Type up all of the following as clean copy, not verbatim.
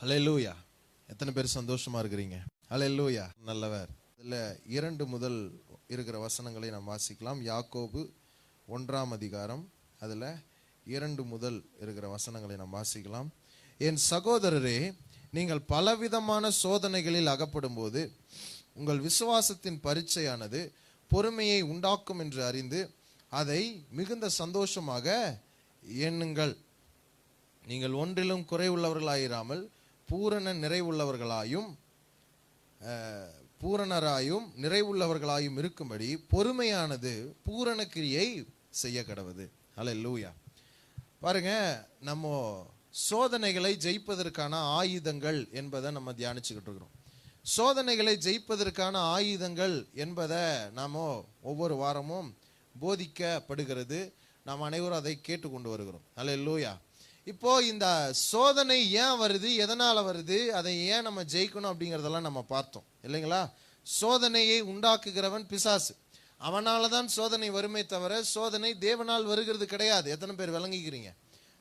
ஹல்லேலூயா. எத்தனை பேர் சந்தோஷமா இருக்கிறீங்க? ஹல்லேலூயா. நல்லவர். இதுல 2 முதல் இருக்கிற வசனங்களை நாம் வாசிக்கலாம். யாக்கோபு 1ஆம் அதிகாரம் அதுல 2 முதல் இருக்கிற வசனங்களை நாம் வாசிக்கலாம். என் சகோதரரே, நீங்கள் பலவிதமான சோதனைகளில் அகப்படும் போது உங்கள் விசுவாசத்தின் பரீட்சையானது பொறுமையை உண்டாக்கும் என்று அறிந்து அதை மிகுந்த சந்தோஷமாக எண்ணுங்கள். நீங்கள் ஒன்றிலும் குறைவுள்ளவர்களாயிராமல் பூரணராயும் நிறைவுள்ளவர்களாயும் இருக்கும்படி பொறுமையானது பூரண கிரியை செய்ய கடவுது. ஹல்லேலூயா. பாருங்க, நம்ம சோதனைகளை ஜெயிப்பதற்கான ஆயுதங்கள் என்பதை நம்ம தியானிச்சுக்கிட்டு இருக்கிறோம். சோதனைகளை ஜெயிப்பதற்கான ஆயுதங்கள் என்பதை நாம ஒவ்வொரு வாரமும் போதிக்கப்படுகிறது. நாம் அனைவரும் அதை கேட்டுக்கொண்டு வருகிறோம். ஹல்லேலூயா. இப்போ இந்த சோதனை ஏன் வருது, எதனால வருது, அதை ஏன் நம்ம ஜெயிக்கணும் அப்படிங்கிறதெல்லாம் நம்ம பார்த்தோம் இல்லைங்களா? சோதனையை உண்டாக்குகிறவன் பிசாசு. அவனால தான் சோதனை வருமே தவிர சோதனை தேவனால் வருகிறது கிடையாது. எத்தனை பேர் விளங்கிக்கிறீங்க?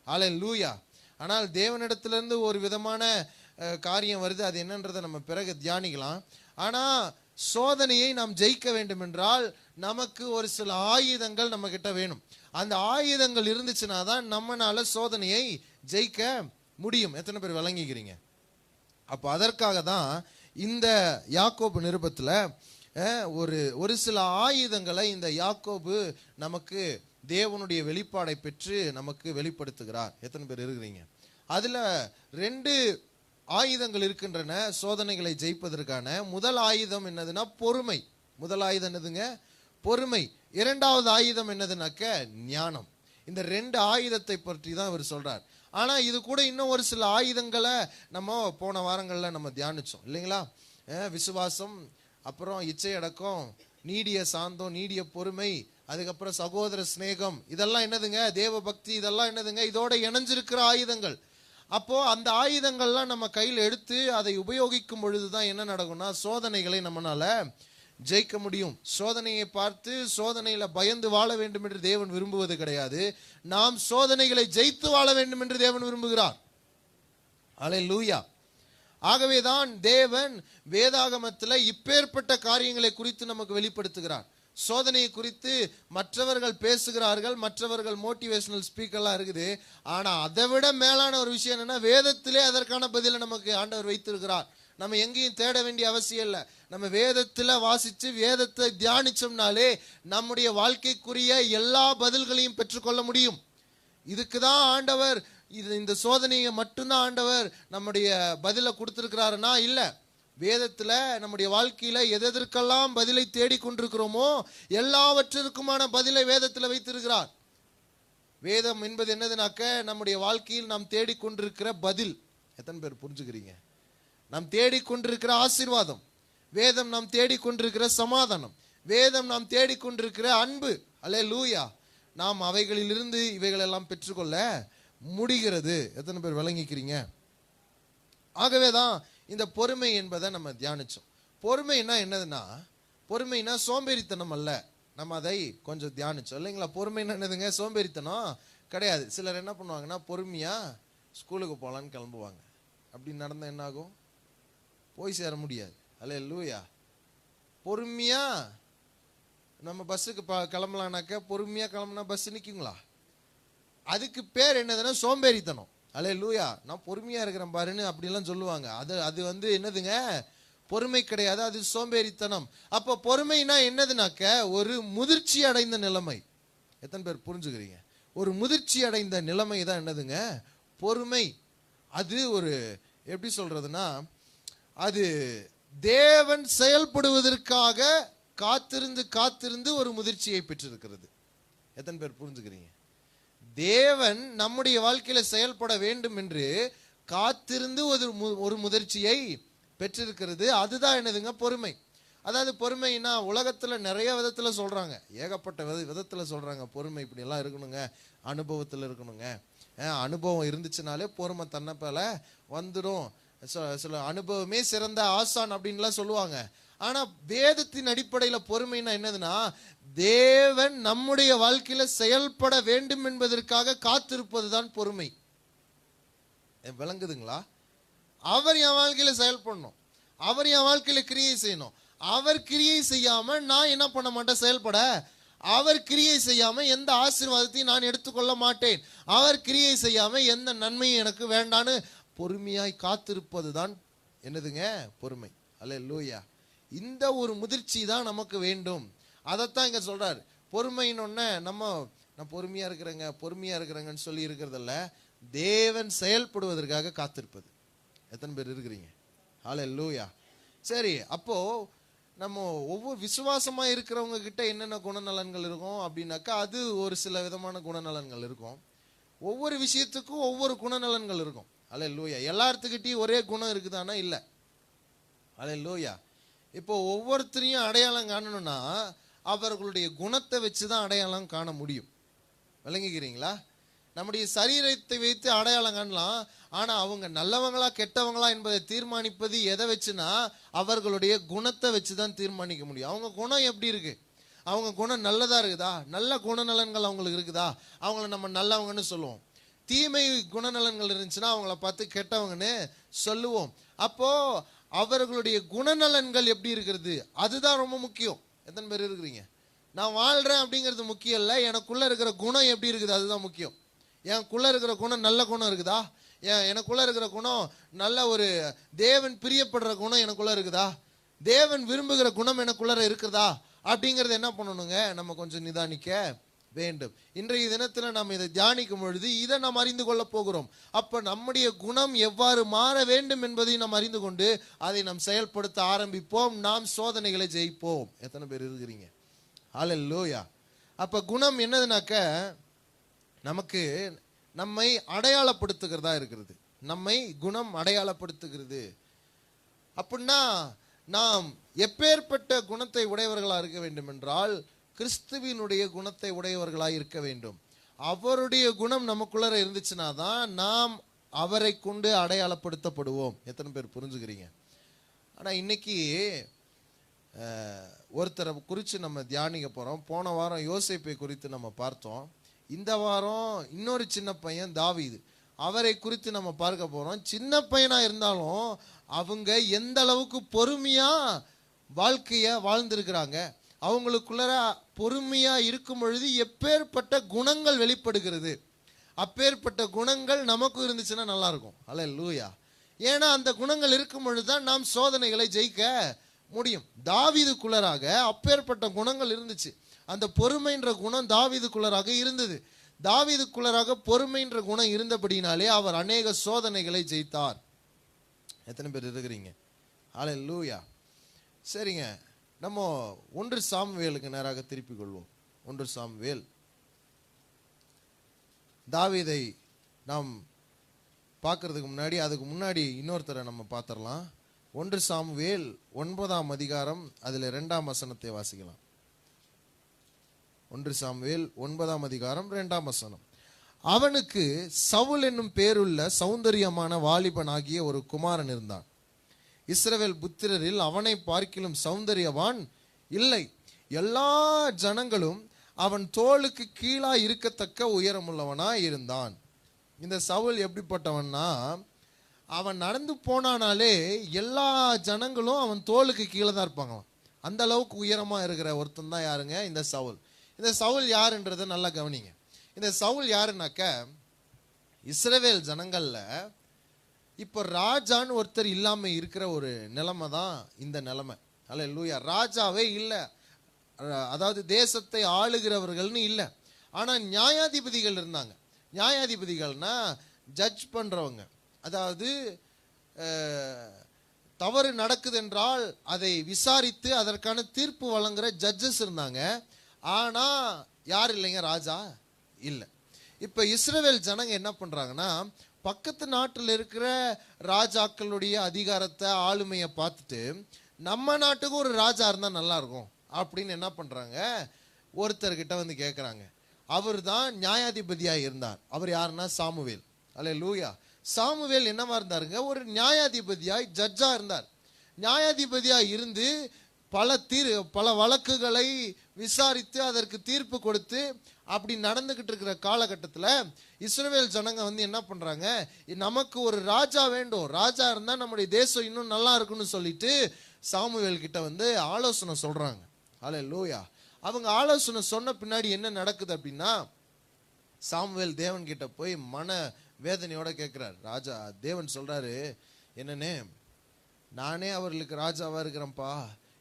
ஹல்லேலூயா. ஆனால் தேவனிடத்திலிருந்து ஒரு விதமான காரியம் வருது. அது என்னன்றதை நம்ம பிறகு தியானிக்கலாம். ஆனா சோதனையை நாம் ஜெயிக்க வேண்டும் என்றால் நமக்கு ஒரு சில ஆயுதங்கள் நம்ம கிட்ட வேணும். அந்த ஆயுதங்கள் இருந்துச்சுன்னா தான் நம்மளால சோதனையை ஜெயிக்க முடியும். எத்தனை பேர் விளங்கிக்கிறீங்க? அப்போ அதற்காக தான் இந்த யாக்கோபு நிருபத்துல ஒரு சில ஆயுதங்களை இந்த யாக்கோபு நமக்கு தேவனுடைய வெளிப்பாடை பெற்று நமக்கு வெளிப்படுத்துகிறார். எத்தனை பேர் இருக்கிறீங்க? அதுல 2 ஆயுதங்கள் இருக்கின்றன சோதனைகளை ஜெயிப்பதற்கான. முதல் ஆயுதம் என்னதுன்னா பொறுமை. முதல் ஆயுதம் என்னதுங்க? பொறுமை. 2வது ஆயுதம் என்னதுனாக்க ஞானம். இந்த 2 ஆயுதத்தை பற்றி தான் இவர் சொல்றார். ஆனா இது கூட இன்னும் ஒரு சில ஆயுதங்களை நம்ம போன வாரங்கள்ல நம்ம தியானிச்சோம் இல்லைங்களா? விசுவாசம், அப்புறம் இச்சை அடக்கம், நீடிய சாந்தம், நீடிய பொறுமை, அதுக்கப்புறம் சகோதர சிநேகம், இதெல்லாம் என்னதுங்க? தேவ பக்தி, இதெல்லாம் என்னதுங்க? இதோட இணைஞ்சிருக்கிற ஆயுதங்கள். அப்போ அந்த ஆயுதங்கள்லாம் நம்ம கையில் எடுத்து அதை உபயோகிக்கும் பொழுதுதான் என்ன நடக்கும்னா சோதனைகளை நம்மளால ஜெயிக்க முடியும். சோதனையை பார்த்து சோதனையில பயந்து வாழ வேண்டும் என்று தேவன் விரும்புவது கிடையாது. நாம் சோதனைகளை ஜெயித்து வாழ வேண்டும் என்று தேவன் விரும்புகிறார். ஹல்லேலூயா. ஆகவேதான் தேவன் வேதாகமத்தில் இப்பேற்பட்ட காரியங்களை குறித்து நமக்கு வெளிப்படுத்துகிறார். சோதனையை குறித்து மற்றவர்கள் பேசுகிறார்கள், மற்றவர்கள் மோட்டிவேஷனல் ஸ்பீக்கர்லாம் இருக்குது. ஆனா அதை விட மேலான ஒரு விஷயம் என்னன்னா வேதத்திலே அதற்கான பதிலை நமக்கு ஆண்டவர் வைத்திருக்கிறார். நம்ம எங்கேயும் தேட வேண்டிய அவசியம் இல்லை. நம்ம வேதத்துல வாசிச்சு வேதத்தை தியானிச்சோம்னாலே நம்முடைய வாழ்க்கைக்குரிய எல்லா பதில்களையும் பெற்றுக்கொள்ள முடியும். இதுக்குதான் ஆண்டவர் இந்த சோதனையை மட்டும்தான் ஆண்டவர் நம்முடைய பதிலை கொடுத்திருக்கிறாருன்னா இல்ல. வேதத்துல நம்முடைய வாழ்க்கையில எதற்கெல்லாம் பதிலை தேடிக்கொண்டிருக்கிறோமோ எல்லாவற்றிற்குமான பதிலை வேதத்துல வைத்திருக்கிறார். வேதம் என்பது என்னதுனாக்க நம்முடைய வாழ்க்கையில் நாம் தேடிக்கொண்டிருக்கிற பதில். எத்தனை பேர் புரிஞ்சுக்கிறீங்க? நாம் தேடிக்கொண்டிருக்கிற ஆசீர்வாதம். வேதம் நாம் தேடிக்கொண்டிருக்கிற சமாதானம். வேதம் நாம் தேடிக்கொண்டிருக்கிற அன்பு. ஹல்லேலூயா. நாம் அவைகளிலிருந்து இவைகளெல்லாம் பெற்றுக்கொள்ள முடிகிறது. எத்தனை பேர் விளங்கிக்கிறீங்க? ஆகவேதான் இந்த பொறுமை என்பதை நம்ம தியானிச்சோம். பொறுமைனா என்னதுன்னா, பொறுமைனா சோம்பேறித்தனம் அல்ல. நம்ம அதை கொஞ்சம் தியானிச்சோம் இல்லைங்களா? பொறுமைன்னா என்னதுங்க? சோம்பேறித்தனம் கிடையாது. சிலர் என்ன பண்ணுவாங்கன்னா பொறுமையா ஸ்கூலுக்கு போகலான்னு கிளம்புவாங்க. அப்படி நடந்தால் என்ன ஆகும்? போய் சேர முடியாது. ஹல்லேலூயா. பொறுமையா நம்ம பஸ்ஸுக்கு கிளம்பலானாக்க பொறுமையா கிளம்புனா பஸ் நிற்குங்களா? அதுக்கு பேர் என்னதுன்னா சோம்பேறித்தனம். ஹல்லேலூயா. நான் பொறுமையா இருக்கிறேன் பாருன்னு அப்படிலாம் சொல்லுவாங்க. அது என்னதுங்க? பொறுமை கிடையாது, அது சோம்பேறித்தனம். அப்போ பொறுமைனா என்னதுனாக்க ஒரு முதிர்ச்சி அடைந்த நிலைமை. எத்தனை பேர் புரிஞ்சுக்கிறீங்க? ஒரு முதிர்ச்சி அடைந்த நிலைமை தான் என்னதுங்க? பொறுமை. அது ஒரு எப்படி சொல்றதுன்னா, அது தேவன் செயல்படுவதற்காக காத்திருந்து ஒரு முதிர்ச்சியை பெற்றிருக்கிறது. எத்தனை பேர் புரிஞ்சுக்கிறீங்க? தேவன் நம்முடைய வாழ்க்கையில செயல்பட வேண்டும் என்று காத்திருந்து ஒரு முதிர்ச்சியை பெற்றிருக்கிறது. அதுதான் என்னதுங்க? பொறுமை. அதாவது பொறுமைனா உலகத்துல நிறைய விதத்துல சொல்றாங்க, ஏகப்பட்ட விதத்துல சொல்றாங்க. பொறுமை இப்படி எல்லாம் இருக்கணுங்க, அனுபவத்துல இருக்கணுங்க. அனுபவம் இருந்துச்சுனாலே பொறுமை தன்னப்பல வந்துடும். சில அனுபவமே சிறந்த ஆசான் அப்படின்லாம் சொல்லுவாங்க. ஆனா வேதத்தின் அடிப்படையில பொறுமைனா என்னதுன்னா, தேவன் நம்முடைய வாழ்க்கையில செயல்பட வேண்டும் என்பதற்காக காத்திருப்பதுதான் பொறுமை. விளங்குதுங்களா? அவர் என் வாழ்க்கையில செயல்படணும், அவர் என் வாழ்க்கையில கிரியை செய்யணும். அவர் கிரியை செய்யாம நான் என்ன பண்ண மாட்டேன், செயல்பட. அவர் கிரியை செய்யாம எந்த ஆசீர்வாதத்தையும் நான் எடுத்துக்கொள்ள மாட்டேன். அவர் கிரியை செய்யாம எந்த நன்மையும் எனக்கு வேண்டான்னு பொறுமையாய் காத்திருப்பது தான் என்னதுங்க, பொறுமை. அல்லேலூயா. இந்த ஒரு முதிர்ச்சி தான் நமக்கு வேண்டும். அதைத்தான் இங்க சொல்றாரு. பொறுமைன்னு நான் பொறுமையா இருக்கிறேங்கன்னு சொல்லி இருக்கிறதில்ல, தேவன் செயல்படுவதற்காக காத்திருப்பது. எத்தனை பேர் இருக்கிறீங்க? அல்லேலூயா. சரி, அப்போ நம்ம ஒவ்வொரு விசுவாசமா இருக்கிறவங்க கிட்ட என்னென்ன குணநலன்கள் இருக்கும் அப்படின்னாக்கா, அது ஒரு சில விதமான குணநலன்கள் இருக்கும். ஒவ்வொரு விஷயத்துக்கும் ஒவ்வொரு குணநலன்கள் இருக்கும். அல்லேலூயா. எல்லாத்துக்கிட்டையும் ஒரே குணம் இருக்குதானா? இல்லை. அல்லேலூயா. இப்போ ஒவ்வொருத்தரையும் அடையாளம் காணணும்னா அவர்களுடைய குணத்தை வச்சுதான் அடையாளம் காண முடியும். விளங்கிக்கிறீங்களா? நம்முடைய சரீரத்தை வைத்து அடையாளம் காணலாம். ஆனா அவங்க நல்லவங்களா கெட்டவங்களா என்பதை தீர்மானிப்பது எதை வச்சுன்னா அவர்களுடைய குணத்தை வச்சுதான் தீர்மானிக்க முடியும். அவங்க குணம் எப்படி இருக்கு, அவங்க குணம் நல்லதா இருக்குதா, நல்ல குணநலன்கள் அவங்களுக்கு இருக்குதா, அவங்கள நம்ம நல்லவங்கன்னு சொல்லுவோம். தீமை குணநலன்கள் இருந்துச்சுன்னா அவங்கள பார்த்து கெட்டவங்கன்னு சொல்லுவோம். அப்போ அவர்களுடைய குணநலன்கள் எப்படி இருக்கிறது, அதுதான் ரொம்ப முக்கியம். எத்தனை பேர் இருக்கிறீங்க? நான் வாழ்றேன் அப்படிங்கிறது முக்கியம் இல்லை, எனக்குள்ள இருக்கிற குணம் எப்படி இருக்குது அதுதான் முக்கியம். எனக்குள்ள இருக்கிற குணம் நல்ல குணம் இருக்குதா, எனக்குள்ள இருக்கிற குணம் நல்ல ஒரு தேவன் பிரியப்படுற குணம் எனக்குள்ள இருக்குதா, தேவன் விரும்புகிற குணம் எனக்குள்ள இருக்குதா அப்படிங்கறது என்ன பண்ணணுங்க, நம்ம கொஞ்சம் நிதானிக்க வேண்டும். இன்றைய தினத்துல நாம் இதை தியானிக்கும் பொழுது இதை நாம் அறிந்து கொள்ள போகிறோம். அப்ப நம்முடைய குணம் எவ்வாறு மாற வேண்டும் என்பதை நாம் அறிந்து கொண்டு அதை நாம் செயல்படுத்த ஆரம்பிப்போம். நாம் சோதனைகளை ஜெயிப்போம். எத்தனை பேர் இருக்கிறீங்க? ஹல்லேலூயா. அப்ப குணம் என்னதுனாக்க நமக்கு நம்மை அடையாளப்படுத்துகிறதா இருக்கிறது. நம்மை குணம் அடையாளப்படுத்துகிறது. அப்படின்னா நாம் எப்பேற்பட்ட குணத்தை உடையவர்களா இருக்க வேண்டும் என்றால் கிறிஸ்துவினுடைய குணத்தை உடையவர்களாய் இருக்க வேண்டும். அவருடைய குணம் நமக்குள்ள இருந்துச்சுன்னா தான் நாம் அவரை கொண்டு அடையாளப்படுத்தப்படுவோம். எத்தனை பேர் புரிஞ்சுக்கிறீங்க? ஆனா இன்னைக்கு ஒருத்தரை குறித்து நம்ம தியானிக்க போறோம். போன வாரம் யோசேப்பை குறித்து நம்ம பார்த்தோம். இந்த வாரம் இன்னொரு சின்ன பையன் தாவீது, அவரை குறித்து நம்ம பார்க்க போறோம். சின்ன பையனா இருந்தாலும் அவங்க எந்த அளவுக்கு பொறுமையா வாழ்க்கைய வாழ்ந்திருக்கிறாங்க, அவங்களுக்குள்ள பொறுமையா இருக்கும் பொழுது எப்பேற்பட்ட குணங்கள் வெளிப்படுகிறது. அப்பேற்பட்ட குணங்கள் நமக்கு இருந்துச்சுன்னா நல்லா இருக்கும். அல்லேலூயா. ஏன்னா அந்த குணங்கள் இருக்கும் பொழுதுதான் நாம் சோதனைகளை ஜெயிக்க முடியும். தாவீதுக்குள்ளராக அப்பேற்பட்ட குணங்கள் இருந்துச்சு. அந்த பொறுமைன்ற குணம் தாவீதுக்குள்ளராக இருந்தது. தாவீதுக்குள்ளராக பொறுமைன்ற குணம் இருந்தபடினாலே அவர் அநேக சோதனைகளை ஜெயித்தார். எத்தனை பேர் இருக்கிறீங்க? அல்லேலூயா. சரிங்க, நம்ம 1 சாமுவேலுக்கு நேராக திருப்பிக் கொள்வோம். 1 சாமுவேல். தாவீதை நாம் பார்க்கறதுக்கு முன்னாடி அதுக்கு முன்னாடி இன்னொருத்தரை நம்ம பார்த்துடலாம். 1 சாமுவேல் 9ஆம் அதிகாரம் அதில் 2ஆம் வசனத்தை வாசிக்கலாம். 1 சாமுவேல் 9ஆம் அதிகாரம் 2ஆம் வசனம். அவனுக்கு சவுல் என்னும் பேருள்ள சௌந்தரியமான வாலிபனாகிய ஒரு குமாரன் இருந்தான். இஸ்ரவேல் புத்திரரில் அவனை பார்க்கிலும் சௌந்தரியவான் இல்லை. எல்லா ஜனங்களும் அவன் தோளுக்கு கீழா இருக்கத்தக்க உயரமுள்ளவனாய் இருந்தான். இந்த சவுல் எப்படிப்பட்டவன்னா, அவன் நடந்து போனானாலே எல்லா ஜனங்களும் அவன் தோளுக்கு கீழே தான் இருப்பாங்களாம். அந்த அளவுக்கு உயரமா இருக்கிற ஒருத்தன் தான் யாருங்க? இந்த சவுல். இந்த சவுல் யாருன்றதை நல்லா கவனிங்க. இந்த சவுல் யாருன்னாக்க இஸ்ரவேல் ஜனங்கள்ல இப்போ ராஜான்னு ஒருத்தர் இல்லாம இருக்கிற ஒரு நிலைமை தான் இந்த நிலைமை. அல்லேலூயா. ராஜாவே இல்லை, அதாவது தேசத்தை ஆளுகிறவர்கள்னு இல்லை. ஆனா நியாயாதிபதிகள் இருந்தாங்க. நியாயாதிபதிகள்னா ஜட்ஜ் பண்றவங்க, அதாவது தவறு நடக்குது என்றால் அதை விசாரித்து அதற்கான தீர்ப்பு வழங்குற ஜட்ஜஸ் இருந்தாங்க. ஆனா யார் இல்லைங்க? ராஜா இல்லை. இப்ப இஸ்ரவேல் ஜனங்க என்ன பண்றாங்கன்னா, பக்கத்து நாட்டில் இருக்கிற ராஜாக்களுடைய அதிகாரத்தை ஆளுமையை பார்த்துட்டு நம்ம நாட்டுக்கு ஒரு ராஜா இருந்தா நல்லா இருக்கும் அப்படின்னு என்ன பண்றாங்க, ஒருத்தர்கிட்ட வந்து கேட்குறாங்க. அவர் தான் நியாயாதிபதியா இருந்தார். அவர் யாருன்னா சாமுவேல். அல்லேலூயா. சாமுவேல் என்னவா இருந்தாருங்க? ஒரு நியாயாதிபதியாய் ஜட்ஜா இருந்தார். நியாயாதிபதியா இருந்து பல வழக்குகளை விசாரித்து அதற்கு தீர்ப்பு கொடுத்து அப்படி நடந்துகிட்டு இருக்கிற காலகட்டத்தில் இஸ்ரவேல் ஜனங்க வந்து என்ன பண்றாங்க, நமக்கு ஒரு ராஜா வேண்டும், ராஜா இருந்தா நம்முடைய தேசம் இன்னும் நல்லா இருக்குன்னு சொல்லிட்டு சாமுவேல் கிட்ட வந்து ஆலோசனை சொல்றாங்க. ஹல்லேலூயா. அவங்க ஆலோசனை சொன்ன பின்னாடி என்ன நடக்குது அப்படின்னா, சாமுவேல் தேவன் கிட்ட போய் மன வேதனையோட கேட்கிறார். ராஜா தேவன் சொல்றாரு, என்னன்னே நானே அவர்களுக்கு ராஜாவா இருக்கிறேன்ப்பா,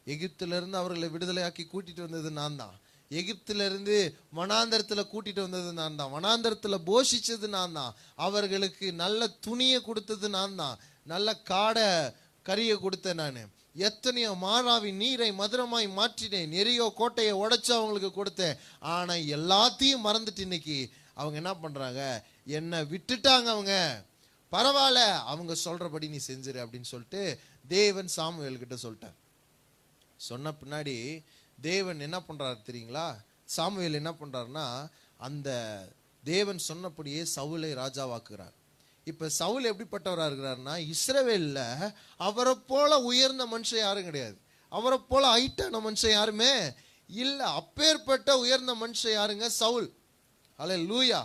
எகிப்திலிருந்து அவர்களை விடுதலையாக்கி கூட்டிட்டு வந்தது நான் தான், எகிப்திலிருந்து வனாந்தரத்துல கூட்டிட்டு வந்தது நான் தான், வனாந்தரத்துல போஷிச்சது நான் தான், அவர்களுக்கு நல்ல துணியை கொடுத்தது நான் தான், நல்ல காடை கறியை கொடுத்தேன் நான், எத்தனையோ மாறாவின் நீரை மதுரமாய் மாற்றினேன், எரியோ கோட்டையை உடைச்சு அவங்களுக்கு கொடுத்தேன். ஆனா எல்லாத்தையும் மறந்துட்டு இன்னைக்கு அவங்க என்ன பண்றாங்க, என்னை விட்டுட்டாங்க. அவங்க பரவாயில்ல, அவங்க சொல்றபடி நீ செஞ்சிரு அப்படின்னு சொல்லிட்டு தேவன் சாமுவேல் கிட்ட சொல்லிட்டார். சொன்ன பின்னாடி தேவன் என்ன பண்றாரு தெரியுங்களா, சாமுவேல் என்ன பண்றாருன்னா அந்த தேவன் சொன்னபடியே சவுலை ராஜாவாக்குறார். இப்ப சவுல் எப்படிப்பட்டவரா இருக்கிறாருன்னா, இஸ்ரவேல்ல அவரை போல உயர்ந்த மனுஷன் யாரும் கிடையாது, அவரை போல ஹைட்டான மனுஷன் யாருமே இல்ல. அப்பேற்பட்ட உயர்ந்த மனுஷன் யாருங்க, சவுல். ஹல்லேலூயா.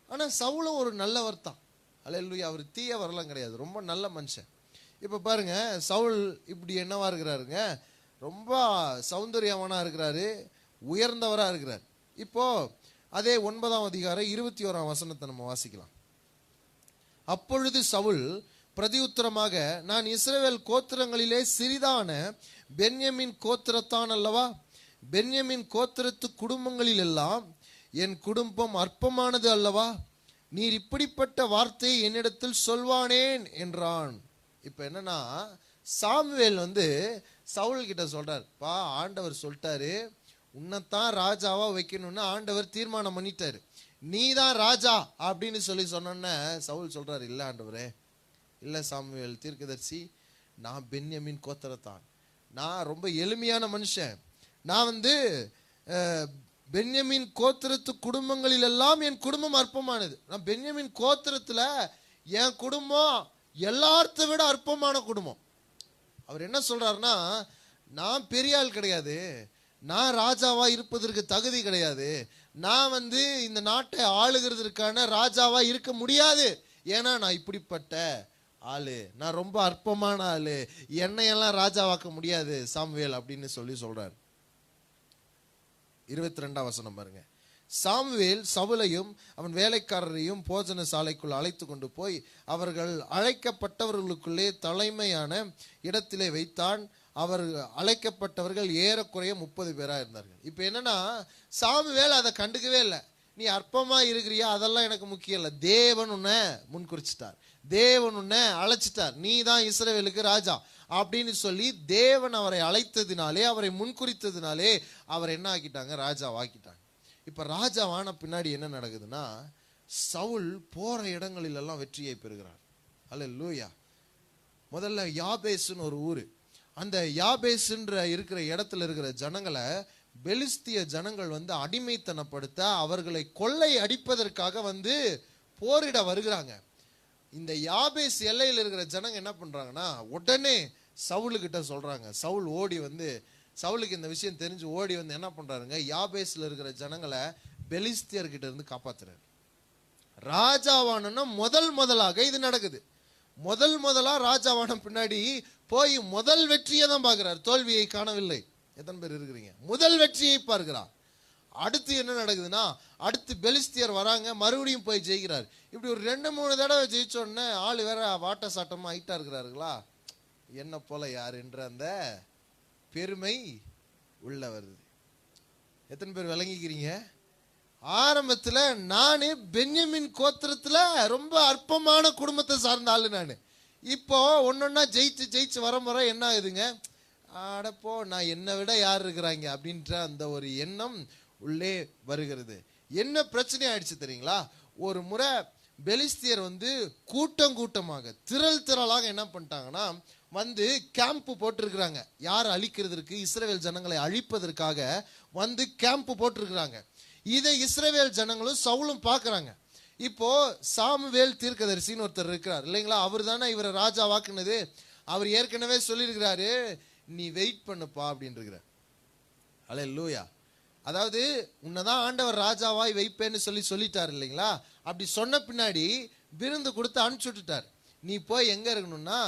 ஆனா சவுலும் ஒரு நல்லவர் தான். ஹல்லேலூயா. அவர் தீயவரெல்லாம் கிடையாது, ரொம்ப நல்ல மனுஷன். இப்ப பாருங்க, சவுல் இப்படி என்னவா இருக்கிறாருங்க, ரொம்ப சௌந்தரியவனா இருக்கிறாரு, உயர்ந்தவரா இருக்கிறார். இப்போ அதே 9ஆம் அதிகாரம் 21ஆம் வசனத்தை நம்ம வாசிக்கலாம். அப்பொழுது சவுல் பிரதியுத்தரமாக, நான் இஸ்ரவேல் கோத்திரங்களிலே சிறிதான பென்யமின் கோத்திரத்தான் அல்லவா, பென்யமின் கோத்திரத்து குடும்பங்களில் எல்லாம் என் குடும்பம் அற்பமானது அல்லவா, நீர் இப்படிப்பட்ட வார்த்தையை என்னிடத்தில் சொல்வானேன் என்றான். இப்ப என்னன்னா, சாமுவேல் வந்து சவுல் கிட்ட சொல்றார், பா ஆண்டவர் சொல்லிட்டாரு உன்னைத்தான் ராஜாவா வைக்கணும்னு ஆண்டவர் தீர்மானம் பண்ணிட்டாரு, நீ தான் ராஜா அப்படின்னு சொன்னோன்ன சவுல் சொல்றாரு, இல்ல ஆண்டவரே, இல்ல சாமுவேல் தீர்க்கதரிசி, நான் பென்யமின் கோத்திரத்தான், நான் ரொம்ப எளிமையான மனுஷன், நான் வந்து பென்யமின் கோத்திரத்து குடும்பங்களில் எல்லாம் என் குடும்பம் அற்பமானது, நான் பென்யமின் கோத்திரத்துல என் குடும்பம் எல்லார்த்த விட அற்பமான குடும்பம். அவர் என்ன சொல்றாருன்னா, நான் பெரிய ஆள் கிடையாது, நான் ராஜாவா இருப்பதற்கு தகுதி கிடையாது, நான் வந்து இந்த நாட்டை ஆளுகிறதுக்கான ராஜாவா இருக்க முடியாது, ஏன்னா நான் இப்படிப்பட்ட ஆளு, நான் ரொம்ப அற்பமான ஆளு, என்னையெல்லாம் ராஜாவாக்க முடியாது சாமுவேல் அப்படின்னு சொல்றாரு. 22ஆம் வசனம் பாருங்க. சாமுவேல் சவுலையும் அவன் வேலைக்காரரையும் போஜன சாலைக்குள் அழைத்து கொண்டு போய் அவர்கள் அழைக்கப்பட்டவர்களுக்குள்ளே தலைமையான இடத்திலே வைத்தான். அவர் அழைக்கப்பட்டவர்கள் ஏறக்குறைய 30 பேரா இருந்தார்கள். இப்ப என்னன்னா, சாமுவேல் அதை கண்டுக்கவே இல்லை, நீ அற்பமா இருக்கிறியா அதெல்லாம் எனக்கு முக்கியம் இல்லை, தேவன் உன்னை முன்குறிச்சிட்டார், தேவன் உன்னை அழைச்சிட்டார், நீ தான் இஸ்ரவேலுக்கு ராஜா அப்படின்னு சொல்லி தேவன் அவரை அழைத்ததினாலே, அவரை முன்குறித்ததினாலே அவர் என்ன ஆக்கிட்டாங்க, ராஜாவாக்கிட்டாங்க. இப்ப ராஜாவான பின்னாடி என்ன நடக்குதுன்னா, சவுல் போற இடங்களில் எல்லாம் வெற்றியை பெறுகிறார். ஹல்லேலூயா. முதல்ல யாபேஸ்னு ஒரு ஊரு, அந்த யாபேஸ்ன்ற இருக்கிற இடத்துல இருக்கிற ஜனங்களை பெலிஸ்திய ஜனங்கள் வந்து அடிமைத்தனப்படுத்த, அவர்களை கொள்ளை அடிப்பதற்காக வந்து போரிட வருகிறாங்க. இந்த யாபேஸ் எல்லையில் இருக்கிற ஜனங்க என்ன பண்றாங்கன்னா, உடனே சவுலுக்கிட்ட சொல்றாங்க. சவுல் ஓடி வந்து, சவுலுக்கு இந்த விஷயம் தெரிஞ்சு ஓடி வந்து என்ன பண்றாருங்க, யாபேஸ்ல இருக்கிற ஜனங்களை பெலிஸ்தியர்கிட்ட இருந்து காப்பாத்துறாரு. ராஜாவான முதலாக இது நடக்குது. முதலா ராஜாவான பின்னாடி போய் முதல் வெற்றியை தான் பார்க்கிறார், தோல்வியை காணவில்லை. எத்தனை பேர் இருக்கிறீங்க? முதல் வெற்றியை பார்க்கிறார். அடுத்து என்ன நடக்குதுன்னா, அடுத்து பெலிஸ்தியர் வராங்க, மறுபடியும் போய் ஜெயிக்கிறார். இப்படி ஒரு 2-3 தடவை ஜெயிச்சோடனே ஆளு வேற வாட்ட சாட்டமா ஹைட்டா இருக்கிறாருங்களா, என்ன போல யார் என்ற அந்த பெருமை உள்ள வருது. எத்தனை பேர் விளங்கிக்கிறீங்க? ஆரம்பத்துல நானு பென்யமின் கோத்திரத்துல ரொம்ப அற்பமான குடும்பத்தை சார்ந்த ஆளு நானு, இப்போ ஒன்னொன்னா ஜெயிச்சு வர முறை என்ன ஆகுதுங்க, அடப்போ நான் என்னை விட யார் இருக்கிறாங்க அப்படின்ற அந்த ஒரு எண்ணம் உள்ளே வருகிறது. என்ன பிரச்சனை ஆயிடுச்சு தெரியுங்களா, ஒரு முறை பெலிஸ்தியர் வந்து கூட்டமாக திரளாக என்ன பண்ணிட்டாங்கன்னா வந்து கேம்ப் போட்டிருக்கிறாங்க, யார் அழிக்கிறதுக்கு, இஸ்ரவேல் ஜனங்களை அழிப்பதற்காக வந்து கேம்ப் போட்டிருக்கிறாங்க. இதை இஸ்ரவேல் ஜனங்களும் சவுலும் பார்க்கறாங்க. இப்போ சாமுவேல் தீர்க்கதரிசின்னு ஒருத்தர் இருக்கிறார் இல்லைங்களா, அவர் தானே இவரை ராஜா வாக்குனது. அவர் ஏற்கனவே சொல்லியிருக்கிறாரு, நீ வெயிட் பண்ணுப்பா அப்படின்னு இருக்கிற. அல்லேலூயா. அதாவது உன்னதான் ஆண்டவர் ராஜாவாய் வைப்பேன்னு சொல்லிட்டார் இல்லைங்களா? அப்படி சொன்ன பின்னாடி விருந்து கொடுத்து அனுப்பிச்சு விட்டுட்டார். நீ போய் எங்க இருக்கணும்னா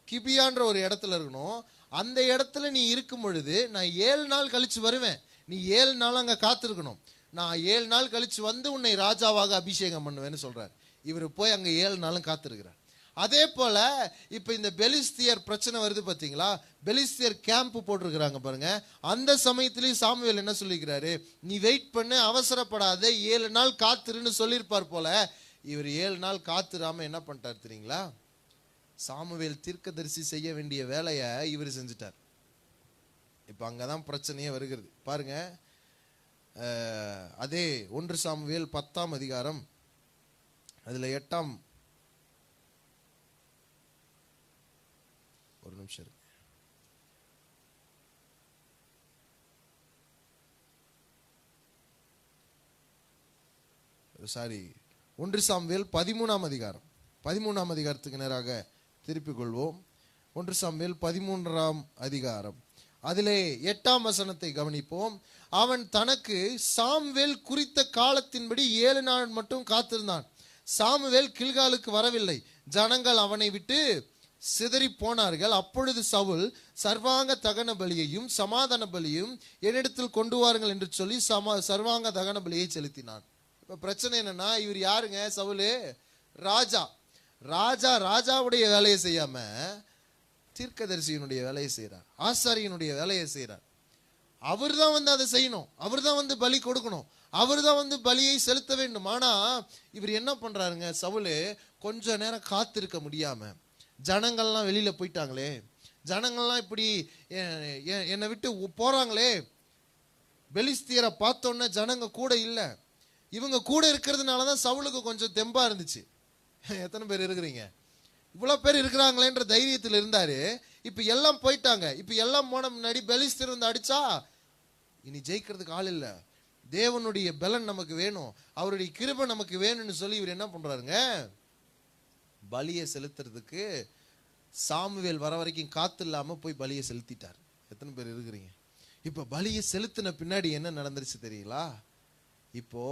கிபியான்ற ஒரு இடத்துல இருக்கணும். அந்த இடத்துல நீ இருக்கும் பொழுது நான் 7 நாள் கழிச்சு வருவேன். நீ 7 நாள் அங்க காத்திருக்கணும். நான் 7 நாள் கழிச்சு வந்து உன்னை ராஜாவாக அபிஷேகம் பண்ணுவேன்னு சொல்றார். இவர் போய் அங்க 7 நாளும் காத்திருக்கிறார். அதே போல இப்ப இந்த பெலிஸ்தியர் பிரச்சனை வருது பாத்தீங்களா? பெலிஸ்தியர் கேம்ப் போட்டிருக்கிறாங்க பாருங்க. அந்த சமயத்திலேயும் சாமுவேல் என்ன சொல்லிக்கிறாரு? நீ வெயிட் பண்ணு, அவசரப்படாத, 7 நாள் காத்திருன்னு சொல்லியிருப்பார் போல. இவர் 7 நாள் காத்திராம என்ன பண்ணிட்டார் தெரியுங்களா? சாமுவேல் தீர்க்கதரிசி செய்ய வேண்டிய வேலையை இவர் செஞ்சுட்டார். இப்ப அங்கதான் பிரச்சனையே வருகிறது பாருங்க. அதே 1 சாமுவேல் 10ஆம் அதிகாரம் அதுல 8ஆம் ஒரு நிமிஷம் இருக்கு. சாரி, 1 சாமுவேல் 13ஆம் அதிகாரம் 13ஆம் அதிகாரத்துக்கு நேராக திருப்பிக் கொள்வோம். 1 சாமுவேல் 13ஆம் அதிகாரம் அதிலே 8ஆம் வசனத்தை கவனிப்போம். அவன் தனக்கு சாமுவேல் குறித்த காலத்தின்படி 7 நாள் மட்டும் காத்திருந்தான். சாமுவேல் கில்காலுக்கு வரவில்லை. ஜனங்கள் அவனை விட்டு சிதறி போனார்கள். அப்பொழுது சவுல் சர்வாங்க தகன பலியையும் சமாதான பலியும் என்னிடத்தில் கொண்டு வாருங்கள் என்று சொல்லி சர்வாங்க தகன பலியை செலுத்தினான். இப்ப பிரச்சனை என்னன்னா, இவர் யாருங்க? சவுலு ராஜா. ராஜாவுடைய வேலையை செய்யாம தீர்க்கதரிசியினுடைய வேலையை செய்யறார், ஆசாரியனுடைய வேலையை செய்யறார். அவர் தான் வந்து அதை செய்யணும், அவர் தான் வந்து பலி கொடுக்கணும், அவர் தான் வந்து பலியை செலுத்த வேண்டும். ஆனா இவர் என்ன பண்றாருங்க? சவுலு கொஞ்ச நேரம் காத்திருக்க முடியாம, ஜனங்கள்லாம் வெளியில போயிட்டாங்களே, ஜனங்கள்லாம் இப்படி என்னை விட்டு போறாங்களே, பெலிஸ்தியரை பார்த்தோன்னே ஜனங்க கூட இல்லை, இவங்க கூட இருக்கிறதுனாலதான் சவுலுக்கு கொஞ்சம் தெம்பா இருந்துச்சு. எத்தனை பேர் இருக்கிறீங்க? இவ்வளவு பேர் இருக்கிறாங்களேன்ற தைரியத்தில் இருந்தாரு. இப்ப எல்லாம் போயிட்டாங்க. இப்ப எல்லாம் போன முன்னாடி பெலிஸ்தர் வந்து அடிச்சா இனி ஜெயிக்கிறதுக்கு ஆள் இல்ல. தேவனுடைய பலன் நமக்கு வேணும், அவருடைய கிருபை நமக்கு வேணும்னு சொல்லி இவர் என்ன பண்றாருங்க? பலியை செலுத்துறதுக்கு சாமுவேல் வர வரைக்கும் காத்து இல்லாம போய் பலியை செலுத்திட்டார். எத்தனை பேர் இருக்கிறீங்க? இப்ப பலியை செலுத்தின பின்னாடி என்ன நடந்துருச்சு தெரியுங்களா? இப்போ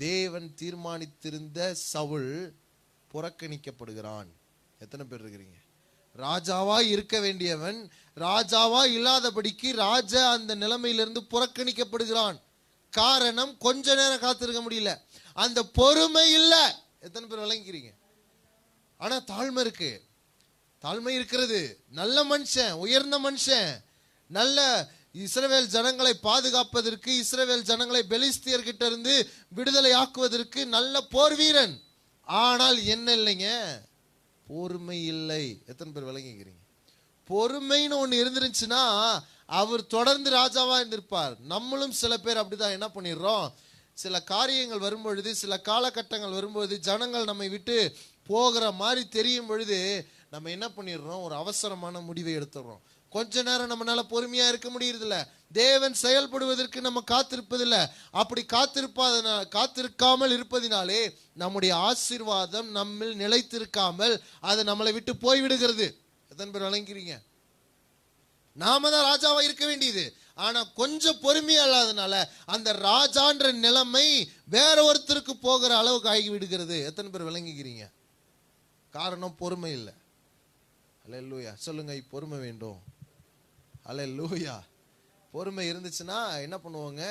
தேவன் தீர்மானித்திருந்த சவுல் புறக்கணிக்கப்படுகிறான். எத்தனை பேர் இருக்கிறீங்க? ராஜாவா இருக்க வேண்டியவன் ராஜாவா இல்லாதபடிக்கு ராஜா அந்த நிலைமையிலிருந்து புறக்கணிக்கப்படுகிறான். காரணம், கொஞ்ச நேரம் காத்திருக்க முடியல, அந்த பொறுமை இல்ல. எத்தனை பேர் விளங்கிக்கிறீங்க? ஆனா தாழ்மை இருக்கு, தாழ்மை இருக்கிறது. நல்ல மனுஷன், உயர்ந்த மனுஷன், நல்ல இஸ்ரவேல் ஜனங்களை பாதுகாப்பதற்கு, இஸ்ரவேல் ஜனங்களை பெலிஸ்தியர்கிட்ட இருந்து விடுதலை ஆக்குவதற்கு நல்ல போர் வீரன். ஆனால் என்ன இல்லைங்க? பொறுமை இல்லை. எத்தனை பேர் விளங்கிக்கிறீங்க? பொறுமைன்னு ஒண்ணு இருந்துருச்சுன்னா அவர் தொடர்ந்து ராஜாவா இருந்திருப்பார். நம்மளும் சில பேர் அப்படிதான் என்ன பண்ணிடுறோம், சில காரியங்கள் வரும்பொழுது, சில காலகட்டங்கள் வரும்பொழுது, ஜனங்கள் நம்மை விட்டு போகிற மாதிரி தெரியும் பொழுது நம்ம என்ன பண்ணிடுறோம், ஒரு அவசரமான முடிவை எடுத்துடுறோம். கொஞ்ச நேரம் நம்மளால பொறுமையா இருக்க முடியறதில்ல. தேவன் செயல்படுவதற்கு நம்ம காத்திருப்பதில்லை. அப்படி காத்திருக்காமல் இருப்பதினாலே நம்முடைய ஆசீர்வாதம் நம்மில் நிலைத்திருக்காமல் அது நம்மளை விட்டு போய்விடுகிறது. எத்தனை பேர் விளங்கிறீங்க? நாம தான் ராஜாவா இருக்க வேண்டியது, ஆனா கொஞ்சம் பொறுமையா இல்லாதனால அந்த ராஜான்ற நிலைமை வேற ஒருத்தருக்கு போகிற அளவுக்கு ஆகி விடுகிறது. எத்தனை பேர் விளங்கிக்கிறீங்க? காரணம் பொறுமை இல்லை. அல்லேலூயா சொல்லுங்க. பொறுமை வேண்டும். அல்லேலூயா. பொறுமை இருந்துச்சுன்னா என்ன பண்ணுவாங்க?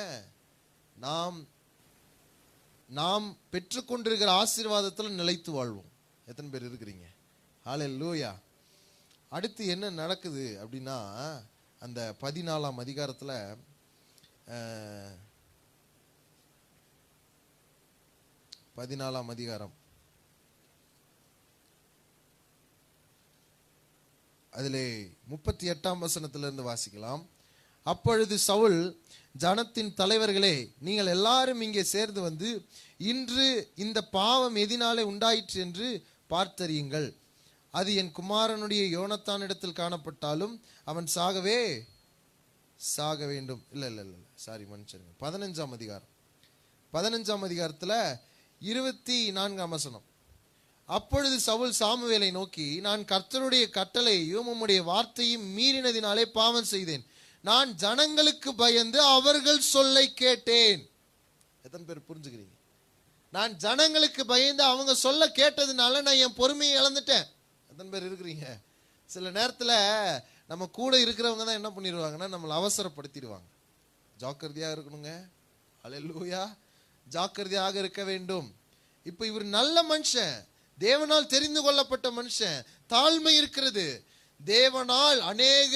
நாம் பெற்றுக்கொண்டிருக்கிற ஆசீர்வாதத்தில் நிலைத்து வாழ்வோம். எத்தனை பேர் இருக்கிறீங்க? அல்லேலூயா. அடுத்து என்ன நடக்குது அப்படின்னா, அந்த 14ஆம் அதிகாரத்துல 14ஆம் அதிகாரம் அதிலே 38ஆம் வசனத்திலிருந்து வாசிக்கலாம். அப்பொழுது சவுல், ஜனத்தின் தலைவர்களே, நீங்கள் எல்லாரும் இங்கே சேர்ந்து வந்து இன்று இந்த பாவம் எதினாலே உண்டாயிற்று என்று பார்த்தறியுங்கள். அது என் குமாரனுடைய யோனத்தான் இடத்தில் காணப்பட்டாலும் அவன் சாக வேண்டும். இல்ல சாரி, மன்னிச்சிருங்க. 15ஆம் அதிகாரம் 15ஆம் அதிகாரத்துல 24ஆம் வசனம். அப்பொழுது சவுல் சாமுவேலை நோக்கி, நான் கர்த்தருடைய கட்டளையையும் உம்முடைய வார்த்தையும் மீறினதினாலே பாவம் செய்தேன். நான் ஜனங்களுக்கு பயந்து அவர்கள் சொல்லை கேட்டேன். எத்தனை பேர் புரிஞ்சுக்கிறீங்க? நான் ஜனங்களுக்கு பயந்து அவங்க சொல்ல கேட்டதுனால நான் என் பொறுமையை இழந்துட்டேன். எத்தனை பேர் இருக்கிறீங்க? சில நேரத்தில் நம்ம கூட இருக்கிறவங்க தான் என்ன பண்ணிடுவாங்கன்னா நம்மளை அவசரப்படுத்திடுவாங்க. ஜாக்கிரதையாக இருக்கணுங்க. அல்லேலூயா. ஜாக்கிரதையாக இருக்க வேண்டும். இப்போ இவர் நல்ல மனுஷன், தேவனால் தெரிந்து கொள்ளப்பட்ட மனுஷன், தாழ்மை இருக்கிறது, தேவனால் அநேக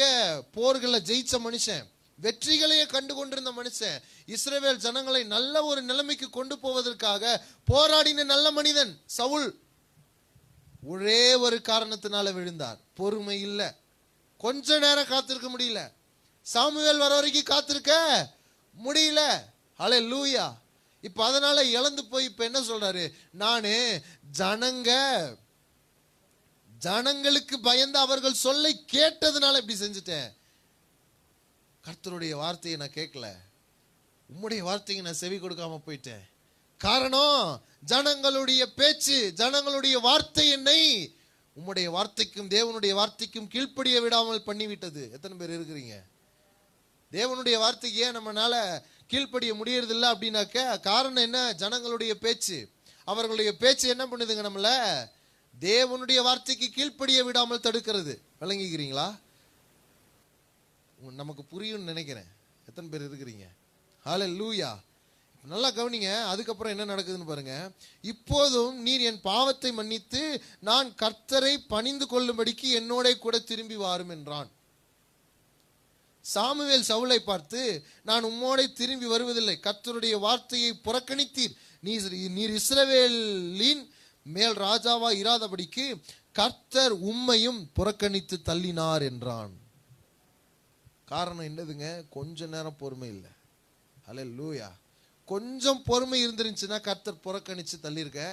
போர்களை ஜெயிச்ச மனுஷன், வெற்றிகளையே கண்டு கொண்டிருந்த மனுஷன், இஸ்ரவேல் ஜனங்களை நல்ல ஒரு நிலைமைக்கு கொண்டு போவதற்காக போராடின நல்ல மனிதன் சவுல். ஒரே ஒரு காரணத்தினால விழுந்தார், பொறுமை இல்லை. கொஞ்ச நேரம் காத்திருக்க முடியல, சாமுவேல் வர வரைக்கும் காத்திருக்க முடியல. அல்லேலூயா. இப்ப அதனால இழந்து போய் இப்ப என்ன சொல்றாரு, நானு ஜனங்களுக்கு பயந்து அவர்கள் சொல்லை கேட்டதுனால இப்படி செஞ்சுட்டேன். கர்த்தருடைய வார்த்தையை நான் கேட்கல, உம்முடைய வார்த்தையை நான் செவி கொடுக்காம போயிட்டேன். காரணம் ஜனங்களுடைய பேச்சு, ஜனங்களுடைய வார்த்தை என்னை உம்முடைய வார்த்தைக்கும் தேவனுடைய வார்த்தைக்கும் கீழ்ப்படிய விடாமல் பண்ணிவிட்டது. எத்தனை பேர் இருக்கிறீங்க? தேவனுடைய வார்த்தைக்கு ஏன் நம்மளால கீழ்ப்படிய முடியறதில்லை அப்படின்னாக்க காரணம் என்ன? ஜனங்களுடைய பேச்சு. அவர்களுடைய பேச்சு என்ன பண்ணுதுங்க, நம்மள தேவனுடைய வார்த்தைக்கு கீழ்ப்படிய விடாமல் தடுக்கிறது. விளங்கிக்கிறீங்களா? நமக்கு புரியும்னு நினைக்கிறேன். எத்தனை பேர் இருக்கிறீங்க? ஹல்லேலூயா. நல்லா கவனிங்க. அதுக்கப்புறம் என்ன நடக்குதுன்னு பாருங்க. இப்போதும் நீர் என் பாவத்தை மன்னித்து நான் கர்த்தரை பணிந்து கொள்ளும்படிக்கு என்னோட கூட திரும்பி வாரும் என்றான். சாமுவேல் சவுலை பார்த்து, நான் உம்மோட திரும்பி வருவதில்லை, கர்த்தருடைய வார்த்தையை புறக்கணித்தீர், நீர் இஸ்ரவேலின் மேல் ராஜாவா இராதபடிக்கு கர்த்தர் உம்மையும் புறக்கணித்து தள்ளினார் என்றான். காரணம் என்னதுங்க? கொஞ்ச நேரம் பொறுமை இல்லை. அல்லேலூயா. கொஞ்சம் பொறுமை இருந்துருந்துச்சுன்னா கர்த்தர் புறக்கணிச்சு தள்ளியிருக்க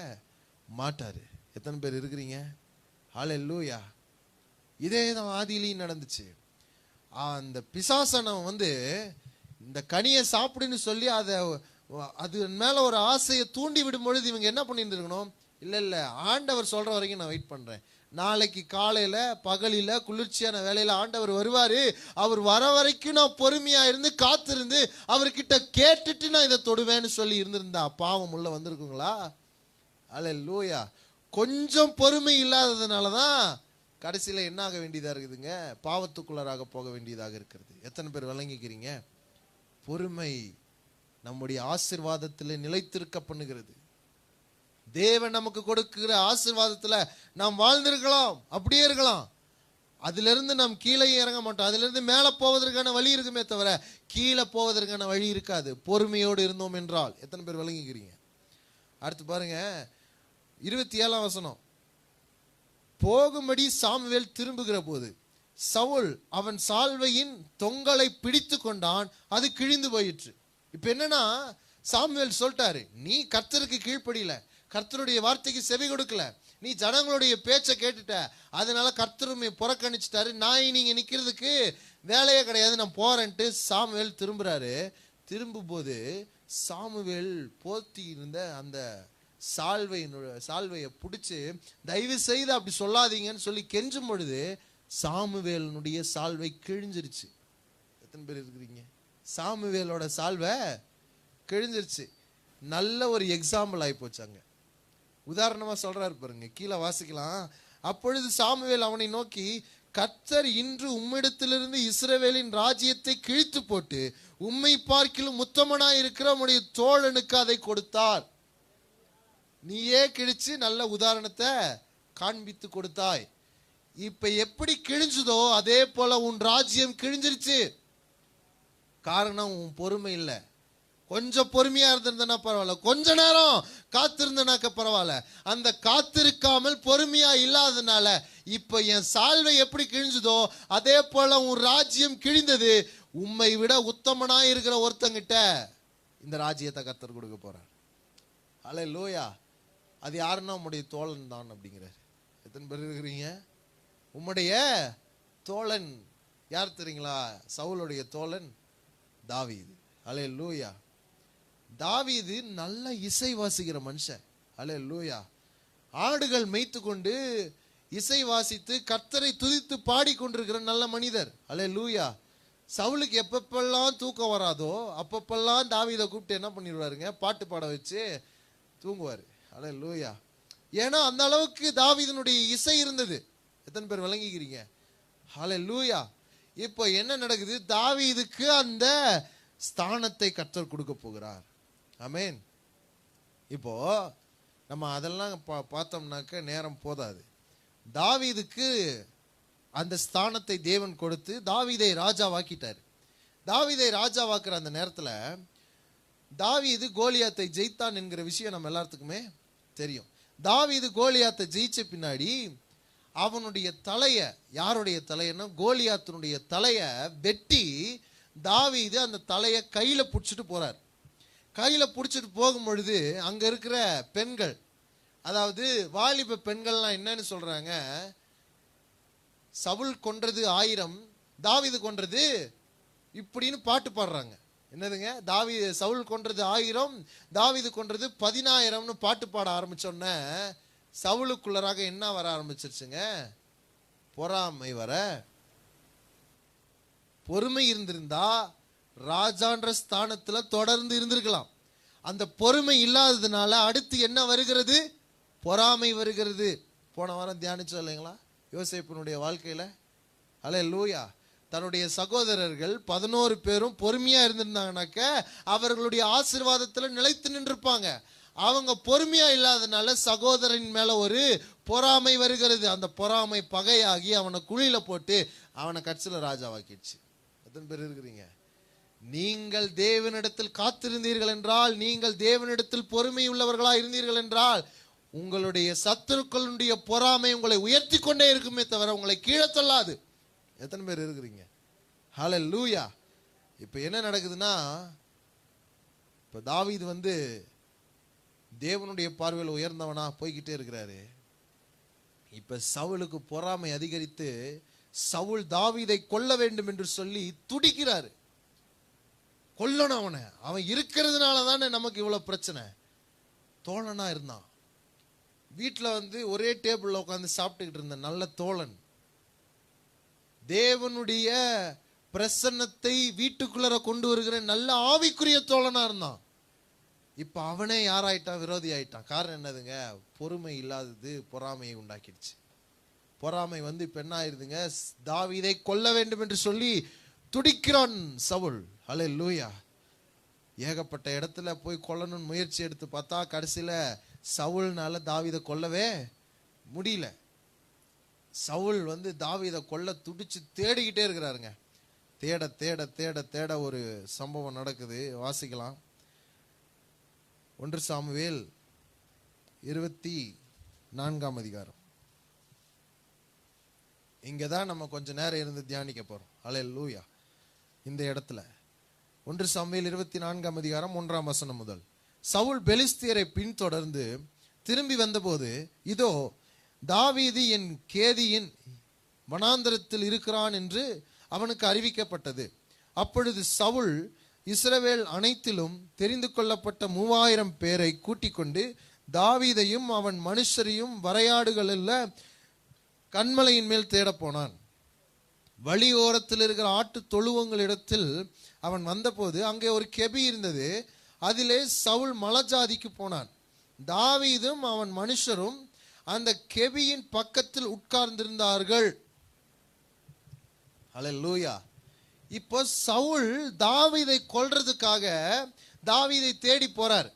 மாட்டாரு. எத்தனை பேர் இருக்கிறீங்க? அல்லேலூயா. இதே தான் ஆதியிலையும் நடந்துச்சு. அந்த பிசாசனம் இந்த கனியை சாப்பிடுன்னு சொல்லி அது மேல ஒரு ஆசையை தூண்டி விடும் பொழுது இவங்க என்ன பண்ணியிருந்துருக்கணும்? இல்லை, ஆண்டவர் சொல்ற வரைக்கும் நான் வெயிட் பண்றேன், நாளைக்கு காலையில பகலில குளிர்ச்சியான வேலையில ஆண்டவர் வருவாரு, அவர் வர வரைக்கும் நான் பொறுமையா இருந்து காத்திருந்து அவர்கிட்ட கேட்டுட்டு நான் இதை தொடுவேன்னு சொல்லி இருந்திருந்தா பாவம் உள்ள வந்திருக்குங்களா? அல்லேலூயா. கொஞ்சம் பொறுமை இல்லாததுனாலதான் கடைசியில என்ன ஆக வேண்டியதா இருக்குதுங்க? பாவத்துக்குள்ளராக போக வேண்டியதாக இருக்கிறது. எத்தனை பேர் விளங்கிக்கிறீங்க? பொறுமை நம்முடைய ஆசீர்வாதத்தில் நிலைத்திருக்க பண்ணுகிறது. தேவன் நமக்கு கொடுக்கிற ஆசீர்வாதத்துல நாம் வாழ்ந்திருக்கலாம், அப்படியே இருக்கலாம். அதுல இருந்து நாம் கீழே இறங்க மாட்டோம். அதுல இருந்து மேல போவதற்கான வழி இருக்குமே தவிர கீழே போவதற்கான வழி இருக்காது, பொறுமையோடு இருந்தோம் என்றால். எத்தனை பேர் விளங்கிக்கிறீங்க? அடுத்து பாருங்க 27ஆம் வசனம். போகும்படி சாமுவேல் திரும்புகிற போது சவுல் அவன் சால்வையின் தொங்கலை பிடித்து கொண்டான், அது கிழிந்து போயிற்று. இப்ப என்னன்னா, சாமுவேல் சொல்லிட்டாரு, நீ கர்த்தருக்கு கீழ்ப்படியல, கர்த்தருடைய வார்த்தைக்கு செவி கொடுக்கல, நீ ஜனங்களுடைய பேச்சை கேட்டுட்ட, அதனால கர்த்தருமே புறக்கணிச்சிட்டாரு, நான் நீங்க நிக்கிறதுக்கு வேலையே கிடையாது, நான் போறேன்ட்டு சாமுவேல் திரும்புறாரு. திரும்பும் போது சாமுவேல் போத்தி இருந்த அந்த சால்வையை பிடிச்சு, தயவு செய்து அப்படி சொல்லாதீங்கன்னு சொல்லி கெஞ்சும் பொழுது சாமுவேலனுடைய சால்வை கிழிஞ்சிருச்சு. எத்தனை பேர் இருக்கிறீங்க? சாமுவேலோட சால்வை கிழிஞ்சிருச்சு. நல்ல ஒரு எக்ஸாம்பிள் ஆகி போச்சாங்க. உதாரணமா சொல்றாரு பாருங்க, கீழே வாசிக்கலாம். அப்பொழுது சாமுவேல் அவனை நோக்கி, கர்த்தர் இன்று உம்மிடத்திலிருந்து இஸ்ரவேலின் ராஜ்யத்தை கிழித்து போட்டு உம்மை பார்க்கிலும் உத்தமனாய் இருக்கிற உம்முடைய தோழனுக்கு அதை கொடுத்தார். நீயே கிழிச்சு நல்ல உதாரணத்தை காண்பித்து கொடுத்தாய். இப்ப எப்படி கிழிஞ்சதோ அதே போல உன் ராஜ்யம் கிழிஞ்சிருச்சு. காரணம் உன் பொறுமை இல்லை. கொஞ்சம் பொறுமையா இருந்திருந்தனா பரவாயில்ல, கொஞ்ச நேரம் காத்திருந்தனாக்க பரவாயில்ல. அந்த காத்திருக்காமல் பொறுமையா இல்லாதனால இப்ப என் சால்வை எப்படி கிழிஞ்சதோ அதே போல உன் ராஜ்யம் கிழிந்தது. உம்மை விட உத்தமனா இருக்கிற ஒருத்தங்கிட்ட இந்த ராஜ்யத்தை கர்த்தர் கொடுக்க போறார். அல்லேலூயா. அது யாருன்னா உம்முடைய தோழன் தான் அப்படிங்கிறார். எத்தனை பேர் இருக்கிறீங்க? உம்முடைய தோழன் யார் தெரியுங்களா? சவுலுடைய தோழன் தாவீது. அல்லேலூயா. தாவீது நல்ல இசை வாசிக்கிற மனுஷன். அல்லேலூயா. ஆடுகள் மேய்த்து கொண்டு இசை வாசித்து கர்த்தரை துதித்து பாடிக்கொண்டிருக்கிற நல்ல மனிதர். அல்லேலூயா. சவுலுக்கு எப்பப்பெல்லாம் தூக்கம் வராதோ அப்பப்பெல்லாம் தாவீதை கூப்பிட்டு என்ன பண்ணிடுவாருங்க, பாட்டு பாட வச்சு தூங்குவார். அல்லேலூயா. ஏன்னா அந்த அளவுக்கு தாவீதினுடைய இசை இருந்தது. எத்தனை பேர் விளங்கிக்கிறீங்க? அல்லேலூயா. இப்போ என்ன நடக்குது? தாவீதுக்கு அந்த ஸ்தானத்தை கர்த்தர் கொடுக்க போகிறார். ஆமென். இப்போ நம்ம அதெல்லாம் பார்த்தோம்னாக்க நேரம் போதாது. தாவீதுக்கு அந்த ஸ்தானத்தை தேவன் கொடுத்து தாவீதை ராஜாவாக்கிட்டார். தாவீதை ராஜாவாக்குற அந்த நேரத்தில் தாவீது கோலியாத்தை ஜெயித்தான் என்கிற விஷயம் நம்ம எல்லாத்துக்குமே தெரியும். தாவீது கோலியாத்தை ஜெயிச்ச பின்னாடி அவனுடைய தலைய, யாருடைய தலையன்னா கோலியாத்தினுடைய தலைய வெட்டி தாவீது அந்த தலையை கையில பிடிச்சிட்டு போறார். கையில பிடிச்சிட்டு போகும் பொழுது அங்க இருக்கிற பெண்கள், அதாவது வாலிப பெண்கள்லாம் என்னன்னு சொல்றாங்க, சவுல் கொன்றது 1000, தாவீது கொன்றது இப்படின்னு பாட்டு பாடுறாங்க. என்னதுங்க? சவுல் கொன்றது 1000, தாவீது கொன்றது 10000ன்னு பாட்டு பாட ஆரம்பிச்சோன்ன சவுலுக்குள்ளராக என்ன வர ஆரம்பிச்சிருச்சுங்க? பொறாமை வர. பொறுமை இருந்திருந்தா ராஜான்ற ஸ்தானத்துல தொடர்ந்து இருந்திருக்கலாம். அந்த பொறுமை இல்லாததுனால அடுத்து என்ன வருகிறது? பொறாமை வருகிறது. போன வாரம் தியானிச்சோம் இல்லைங்களா யோசேப்பினுடைய வாழ்க்கையில? அல்லேலூயா. தன்னுடைய சகோதரர்கள் 11 பேரும் பொறுமையா இருந்திருந்தாங்கனாக்க அவர்களுடைய ஆசீர்வாதத்துல நிலைத்து நின்றிருப்பாங்க. அவங்க பொறுமையா இல்லாதனால சகோதரன் மேல ஒரு பொறாமை வருகிறது. அந்த பொறாமை பகையாகி அவனை குழியில போட்டு அவனை கட்சியில ராஜாவாக்கிடுச்சு. எத்தனை பேர் இருக்கிறீங்க? நீங்கள் தேவனிடத்தில் காத்திருந்தீர்கள் என்றால், நீங்கள் தேவனிடத்தில் பொறுமை உள்ளவர்களா இருந்தீர்கள் என்றால், உங்களுடைய சத்துருக்களுடைய பொறாமை உங்களை உயர்த்தி கொண்டே இருக்குமே தவிர உங்களை கீழே தள்ளாது. எத்தனை பேர் இருக்கிறீங்க? ஹல்லேலூயா. இப்ப என்ன நடக்குதுன்னா, இப்ப தாவீது தேவனுடைய பார்வையில் உயர்ந்தவனா போய்கிட்டே இருக்கிறாரு. இப்ப சவுலுக்கு பொறாமை அதிகரித்து சவுல் தாவீதை கொல்ல வேண்டும் என்று சொல்லி துடிக்கிறாரு. கொல்லணும் அவனை. அவன் இருக்கிறதுனால தானே நமக்கு இவ்வளவு பிரச்சனை. தோழனா இருந்தான். வீட்டில் ஒரே டேபிள்ல உட்காந்து சாப்பிட்டுக்கிட்டு இருந்த நல்ல தோழன், தேவனுடைய பிரசன்னத்தை வீட்டுக்குள்ளர கொண்டு வருகிற நல்ல ஆவிக்குரிய தோழனா இருந்தான். இப்ப அவனே யாராயிட்டான்? விரோதி ஆயிட்டான். காரணம் என்னதுங்க? பொறுமை இல்லாதது பொறாமையை உண்டாக்கிடுச்சு. பொறாமை இப்ப என்ன ஆயிருதுங்க? தாவீதை கொல்ல வேண்டும் என்று சொல்லி துடிக்கிறான் சவுல். அல்லேலூயா. ஏகப்பட்ட இடத்துல போய் கொல்லணும்னு முயற்சி எடுத்து பார்த்தா கடைசியில சவுல்னால தாவீதை கொல்லவே முடியல. சவுல் தாவீதை கொல்ல துடிச்சு தேடிக்கிட்டே இருக்கிறாருங்க. தேட தேட தேட தேட ஒரு சம்பவம் நடக்குது. வாசிக்கலாம். 1 சாமுவேல் 24ஆம் அதிகாரம். இங்கதான் நம்ம கொஞ்ச நேரம் இருந்து தியானிக்க போறோம். அல்லேலூயா. இந்த இடத்துல 1 சாமுவேல் 24ஆம் அதிகாரம் 1ஆம் வசனம் முதல். சவுல் பெலிஸ்தியரை பின்தொடர்ந்து திரும்பி வந்தபோது, இதோ தாவீது என் கேதியின் வனாந்தரத்தில் இருக்கிறான் என்று அவனுக்கு அறிவிக்கப்பட்டது. அப்பொழுது சவுல் இஸ்ரவேல் அனைத்திலும் தெரிந்து கொள்ளப்பட்ட 3000 பேரை கூட்டிக் கொண்டு தாவீதையும் அவன் மனுஷரையும் வரையாடுகளில் கன்மலையின் மேல் தேட போனான். வழி ஓரத்தில் இருக்கிற ஆட்டு தொழுவங்களிடத்தில் அவன் வந்தபோது அங்கே ஒரு கெபி இருந்தது. அதிலே சவுல் மலஜாதிக்கு போனான். தாவீதும் அவன் மனுஷரும் அந்த கெபியின் பக்கத்தில் உட்கார்ந்திருந்தார்கள். அல்லேலூயா. இப்போ சவுல் தாவீதை கொல்றதுக்காக தாவீதை தேடி போறார்.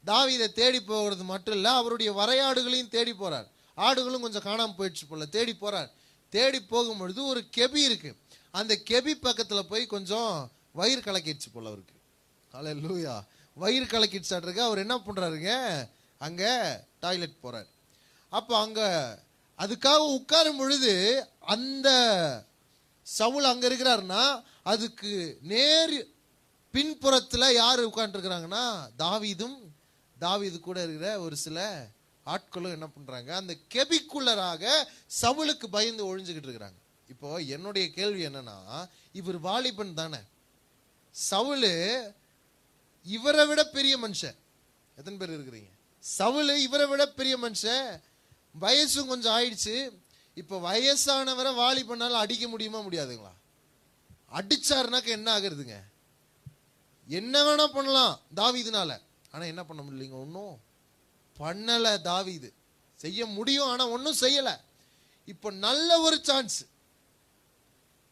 தாவீதை தேடி போகிறது மட்டும் இல்ல, அவருடைய வரையாடுகளையும் தேடி போறார். ஆடுகளும் கொஞ்சம் காணாம போயிடுச்சு போல. தேடி போறார். தேடி போகும் பொழுது ஒரு கெபி இருக்கு. அந்த கெபி பக்கத்துல போய் கொஞ்சம் வயிறு கலக்கிடுச்சு போல அவருக்கு. அல்லேலூயா. வயிறு கலக்கிடுச்சாட்டிருக்கு. அவர் என்ன பண்றாருங்க? அங்க டாய்லெட் போறார். அப்ப அங்க அதுக்காக உட்காரும் பொழுது அந்த சவுல் அங்க இருக்கிறாருன்னா அதுக்கு நேர் பின்புறத்துல யாரு உட்கார்ந்துருக்கிறாங்கன்னா தாவீது கூட இருக்கிற ஒரு சில ஆட்களும் என்ன பண்றாங்க? அந்த கெபிக்குள்ளராக சவுலுக்கு பயந்து ஒழிஞ்சுக்கிட்டு இருக்கிறாங்க. இப்போ என்னுடைய கேள்வி என்னன்னா, இவர் வாலிபன் தானே, சவுலு இவரை விட பெரிய மனுஷன். எத்தனை பேர் இருக்கிறீங்க? சவுலு இவரை விட பெரிய மனுஷன். வயசும் கொஞ்சம் ஆயிடுச்சு. இப்ப வயசானவரை வாலி பண்ணாலும் அடிக்க முடியுமா முடியாதுங்களா? அடிச்சாருனாக்க என்ன ஆகுறதுங்க? என்ன வேணா பண்ணலாம் தாவீதுனால. ஆனா என்ன பண்ண முடியலைங்க, ஒன்னும் பண்ணல. தாவீது செய்ய முடியும், ஆனா ஒன்னும் செய்யல. இப்ப நல்ல ஒரு சான்ஸ்.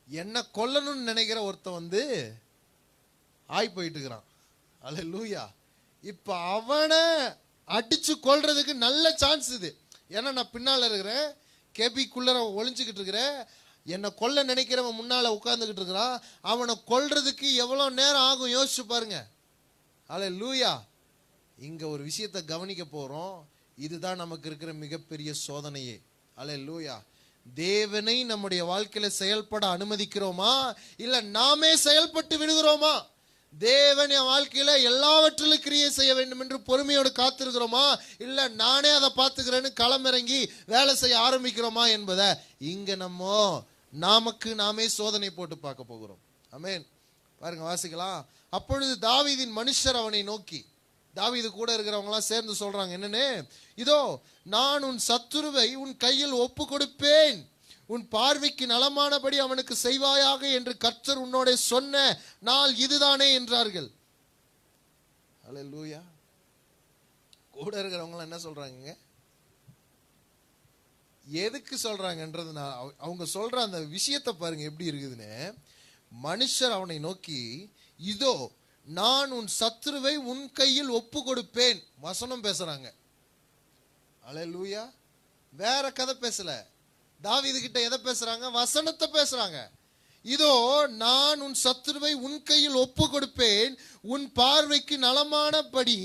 என்ன கொல்லணும்னு நினைக்கிற ஒருத்தன் ஆய் போயிட்டு இருக்கிறான். அல்லேலூயா. இப்ப அவனை அடிச்சு கொல்றதுக்கு நல்ல சான்ஸ் இது. ஏன்னா நான் பின்னால இருக்கிறேன், கெபிக்குள்ள ஒளிஞ்சுக்கிட்டு இருக்கிறேன், என்னை கொல்ல நினைக்கிறவன் முன்னால உட்கார்ந்துகிட்டு இருக்கிறான். அவனை கொல்றதுக்கு எவ்வளவு நேரம் ஆகும் யோசிச்சு பாருங்க. அல்லேலூயா. இங்க ஒரு விஷயத்தை கவனிக்க போறோம். இதுதான் நமக்கு இருக்கிற மிகப்பெரிய சோதனையே. அல்லேலூயா. தேவனை நம்முடைய வாழ்க்கையில செயல்பட அனுமதிக்கிறோமா, இல்ல நாமே செயல்பட்டு விடுகிறோமா? தேவன் என் வாழ்க்கையில எல்லாவற்றிலும் கிரியை செய்ய வேண்டும் என்று பொறுமையோடு காத்திருக்கிறோமா, இல்ல நானே அதை பார்த்துக்கிறேன்னு களமிறங்கி வேலை செய்ய ஆரம்பிக்கிறோமா என்பதை இங்க நமக்கு நாமே சோதனை போட்டு பார்க்க போகிறோம். ஆமென். பாருங்க, வாசிக்கலாம். அப்பொழுது தாவீதின் மனுஷர் அவனை நோக்கி, தாவீது கூட இருக்கிறவங்க எல்லாம் சேர்ந்து சொல்றாங்க என்னன்னு, இதோ நான் உன் சத்துருவை உன் கையில் ஒப்பு கொடுப்பேன், உன் பார்வைக்கு நலமானபடி அவனுக்கு செய்வாயாக என்று கர்த்தர் உன்னோட சொன்ன நாள் இதுதானே என்றார்கள். அல்லேலூயா. கூட இருக்கிறவங்க என்ன சொல்றாங்க, எதுக்கு சொல்றாங்கன்றது அவங்க சொல்ற அந்த விஷயத்தை பாருங்க எப்படி இருக்குதுன்னு. மனுஷர் அவனை நோக்கி, இதோ நான் உன் சத்துருவை உன் கையில் ஒப்பு கொடுப்பேன். வசனம் பேசுறாங்க. அல்லேலூயா. வேற கதை பேசல. தாவீது கிட்ட எதை பேசுறாங்க? வசனத்தை பேசுறாங்க. இதோ நான் உன் சத்துருவை உன் கையில் ஒப்பு கொடுப்பேன், உன் பார்வைக்கு நலமானபடி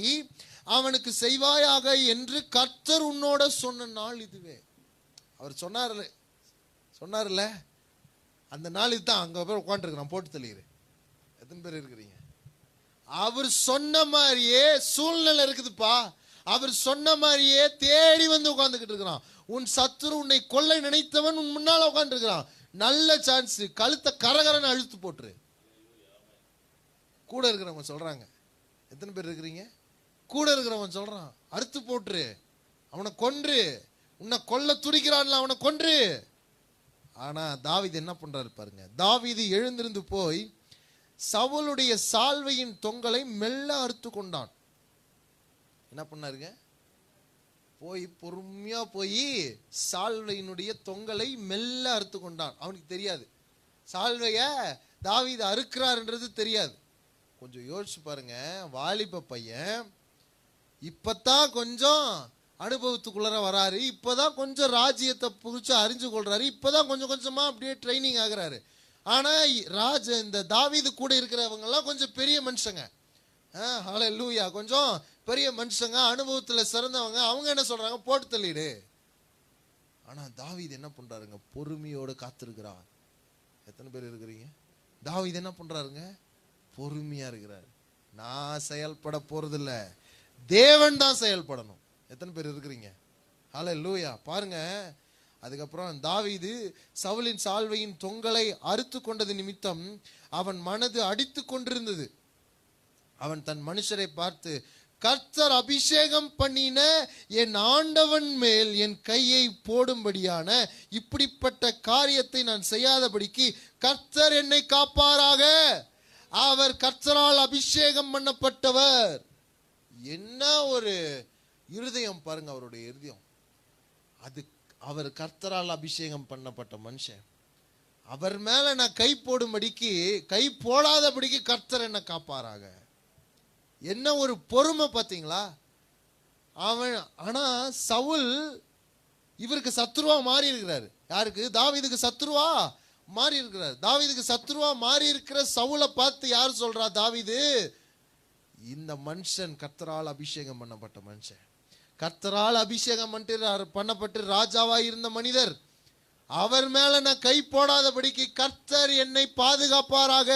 அவனுக்கு செய்வாயாக என்று கர்த்தர் உன்னோட சொன்ன நாள் இதுவே. அவர் சொன்னார்ல அந்த நாள் இதுதான். அங்க போய் உட்காந்துருக்கிறான், போட்டு தள்ளிடுறேன். எத்தனை பேர் இருக்கிறீங்க? அவர் சொன்ன மாதிரியே சூழ்நிலை இருக்குதுப்பா. அவர் சொன்ன மாதிரியே தேடி வந்து உட்கார்ந்துகிட்டு இருக்கிறான். உன் சத்துரு உன்னை கொல்ல நினைத்தவன் உன் முன்னால உட்கார்ந்து இருக்கிறான். நல்ல சான்ஸ், கழுத்தை கரகரன்னு அழுத்து போட்டுரு. கூட இருக்கிறவங்க சொல்றாங்க, எத்தனை பேர் இருக்கிறீங்க? கூட இருக்கிறவன் சொல்றான், அறுத்து போட்டுரு, அவனை கொன்று, உன்னை கொல்ல துடிக்கிறான்ல அவனை கொன்று. ஆனா தாவீது என்ன பண்றாரு பாருங்க. தாவீது எழுந்திருந்து போய் சவுலுடைய சால்வையின் தொங்கலை மெல்ல அறுத்து கொண்டான். என்ன பண்ணாருங்க? போய் பொறுமையா போய் சால்வையினுடைய தொங்கலை மெல்ல அறுத்து கொண்டான். அவனுக்கு தெரியாது சால்வைய தாவீது அறுக்கிறார்ன்றது தெரியாது. கொஞ்சம் யோசிச்சு பாருங்க. வாலிப பையன் இப்பதான் கொஞ்சம் அனுபவத்துக்குள்ள வராரு, இப்பதான் கொஞ்சம் ராஜ்யத்தை புரிச்சு அறிஞ்சு கொள்றாரு, இப்பதான் கொஞ்சம் கொஞ்சமா அப்படியே ட்ரைனிங் ஆகுறாரு. ஆனா இந்த தாவீது கூட இருக்கிறவங்க எல்லாம் கொஞ்சம் பெரிய மனுஷங்க. ஹல்லேலூயா. கொஞ்சம் பெரிய மனுஷங்க, அனுபவத்துல சிறந்தவங்க. அவங்க என்ன சொல்றாங்க? போட்டு தள்ளிடு. ஆனா தாவீது என்ன பண்றாருங்க? பொறுமையோடு காத்திருக்கிறார். எத்தனை பேர் இருக்கிறீங்க? தாவீது என்ன பண்றாருங்க? பொறுமையா இருக்கிறார். நான் செயல்பட போறதில்ல, தேவன் தான் செயல்படணும். எத்தனை பேர் இருக்கிறீங்க? ஹல்லேலூயா. பாருங்க, அதுக்கப்புறம் தாவீது சவுலின் சால்வையின் தொங்கலை அறுத்து கொண்டது நிமித்தம் அவன் மனது அடித்து கொண்டிருந்தது. அவன் தன் மனுஷரை பார்த்து, கர்த்தர் அபிஷேகம் பண்ணின என் ஆண்டவன் மேல் என் கையை போடும்படியான இப்படிப்பட்ட காரியத்தை நான் செய்யாதபடிக்கு கர்த்தர் என்னை காப்பாராக. அவர் கர்த்தரால் அபிஷேகம் பண்ணப்பட்டவர். என்ன ஒரு இருதயம் பாருங்க, அவருடைய இருதயம். அது அவர் கர்த்தரால் அபிஷேகம் பண்ணப்பட்ட மனுஷன். அவர் மேல நான் கை போடும்படிக்கு, கை போடாதபடிக்கு கர்த்தர் என்ன காப்பாராக. என்ன ஒரு பொறுமை பார்த்தீங்களா அவன். ஆனா சவுல் இவருக்கு சத்துருவா மாறி இருக்கிறாரு. யாருக்கு? தாவீதுக்கு சத்துருவா மாறி இருக்கிறார். தாவீதுக்கு சத்துருவா மாறி இருக்கிற சவுலை பார்த்து யார் சொல்றா? தாவீது, இந்த மனுஷன் கர்த்தரால் அபிஷேகம் பண்ணப்பட்ட மனுஷன், கர்த்தரால் அபிஷேகம் பண்ணப்பட்டு ராஜாவாய் இருந்த மனிதர். அவர் மேல நான் கை போடாதபடிக்கு கர்த்தர் என்னை பாதுகாப்பாராக.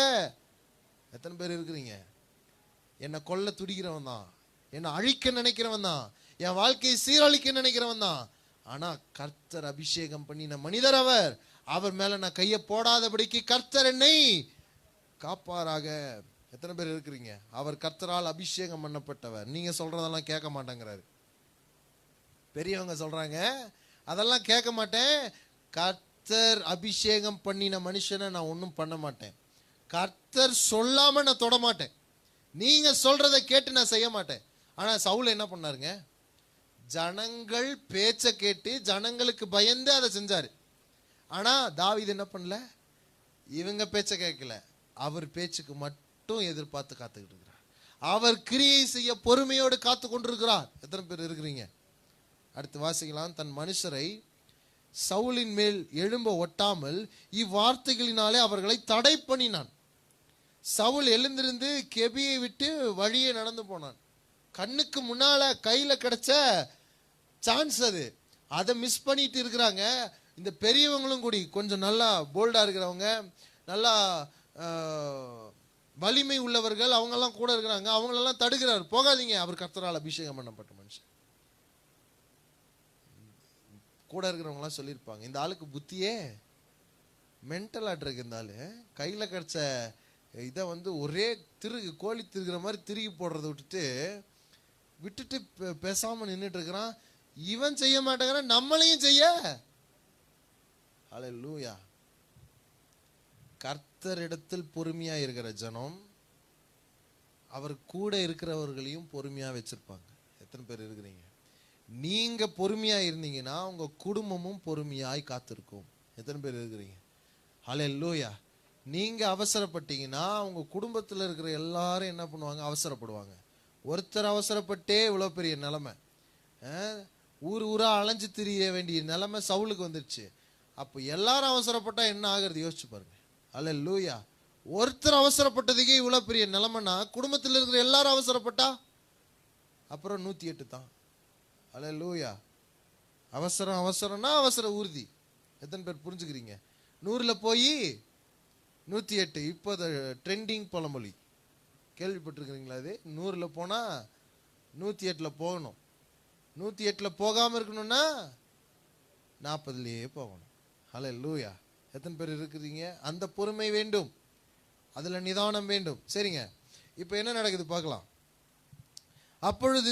எத்தனை பேர் இருக்கிறீங்க? என்னை கொல்ல துடிக்கிறவன் தான், என்னை அழிக்க நினைக்கிறவன் தான், என் வாழ்க்கையை சீரழிக்க நினைக்கிறவன் தான். ஆனா கர்த்தர் அபிஷேகம் பண்ணின மனிதர் அவர். அவர் மேல நான் கையை போடாதபடிக்கு கர்த்தர் என்னை காப்பாராக. எத்தனை பேர் இருக்கிறீங்க? அவர் கர்த்தரால் அபிஷேகம் பண்ணப்பட்டவர். நீங்க சொல்றதெல்லாம் கேட்க மாட்டேங்கிறாரு. பெரியவங்க சொல்றாங்க, அதெல்லாம் கேட்க மாட்டேன். கர்த்தர் அபிஷேகம் பண்ணின மனுஷனை நான் ஒன்றும் பண்ண மாட்டேன். கர்த்தர் சொல்லாம நான் தொட மாட்டேன். நீங்க சொல்றதை கேட்டு நான் செய்ய மாட்டேன். ஆனா சவுல் என்ன பண்ணாருங்க? ஜனங்கள் பேச்ச கேட்டு ஜனங்களுக்கு பயந்து அதை செஞ்சாரு. ஆனா தாவீது என்ன பண்ணல? இவங்க பேச்ச கேட்கல, அவர் பேச்சுக்கு மட்டும் எதிர்பார்த்து காத்துக்கிட்டு இருக்கிறார். அவர் கிரியை செய்ய பொறுமையோடு காத்து கொண்டிருக்கிறார். எத்தனை பேர் இருக்கிறீங்க? அடுத்து வாசிக்கலாம். தன் மனுஷரை சவுலின் மேல் எழும்ப ஒட்டாமல் இவ்வார்த்தைகளினாலே அவர்களை தடை பண்ணினான். சவுல் எழுந்திருந்து கெபியை விட்டு வழியே நடந்து போனான். கண்ணுக்கு முன்னால கையில கிடைச்ச சான்ஸ் அது, அதை மிஸ் பண்ணிட்டு இருக்கிறாங்க. இந்த பெரியவங்களும் கூடி கொஞ்சம் நல்லா போல்டா இருக்கிறவங்க, நல்லா வலிமை உள்ளவர்கள், அவங்கெல்லாம் கூட இருக்கிறாங்க. அவங்களெல்லாம் தடுக்கிறார், போகாதீங்க, அவர் கர்த்தரால் அபிஷேகம் பண்ணப்பட்ட மனுஷன். கூட இருக்கிறவங்களாம் சொல்லியிருப்பாங்க, இந்த ஆளுக்கு புத்தியே மென்டல் ஆட்ருக்கு. இந்த ஆளு கையில் கிடைச்ச இதை ஒரே கோழி திருகிற மாதிரி திருகி போடுறதை விட்டுட்டு பேசாம நின்றுட்டு இருக்கிறான். இவன் செய்ய மாட்டேங்கிறான், நம்மளையும் செய்ய. ஹல்லேலூயா. கர்த்தரிடத்தில் பொறுமையா இருக்கிற ஜனம் அவர் கூட இருக்கிறவர்களையும் பொறுமையா வச்சிருப்பாங்க. எத்தனை பேர் இருக்கிறீங்க? நீங்க பொறுமையா இருந்தீங்கன்னா உங்க குடும்பமும் பொறுமையாய் காத்திருக்கும். எத்தனை பேர் இருக்கிறீங்க? ஹல்லேலூயா. நீங்க அவசரப்பட்டீங்கன்னா உங்க குடும்பத்தில் இருக்கிற எல்லாரும் என்ன பண்ணுவாங்க? அவசரப்படுவாங்க. ஒருத்தர் அவசரப்பட்டே இவ்வளவு பெரிய நிலைமை, ஊர் ஊரா அலைஞ்சு திரிய வேண்டிய நிலைமை சவுலுக்கு வந்துருச்சு. அப்போ எல்லாரும் அவசரப்பட்டா என்ன ஆகுறது யோசிச்சு பாருங்க. ஹல்லேலூயா. ஒருத்தர் அவசரப்பட்டதுக்கே இவ்வளவு பெரிய நிலைமைனா குடும்பத்தில் இருக்கிற எல்லாரும் அவசரப்பட்டா அப்புறம் 108 தான். ஹல்லேலூயா. அவசரம் அவசரம்னா அவசர ஊர்தி. எத்தனை பேர் புரிஞ்சுக்கிறீங்க? 100ல் போய் 108 இப்போ ட்ரெண்டிங் பழமொழி கேள்விப்பட்டிருக்கிறீங்களா? அது 100ல் போனா 108ல் போகணும். 108ல் போகாம இருக்கணும்னா 40லேயே போகணும். ஹல்லேலூயா. எத்தனை பேர் இருக்கிறீங்க? அந்த பொறுமை வேண்டும், அதுல நிதானம் வேண்டும். சரிங்க, இப்போ என்ன நடக்குது பார்க்கலாம். அப்பொழுது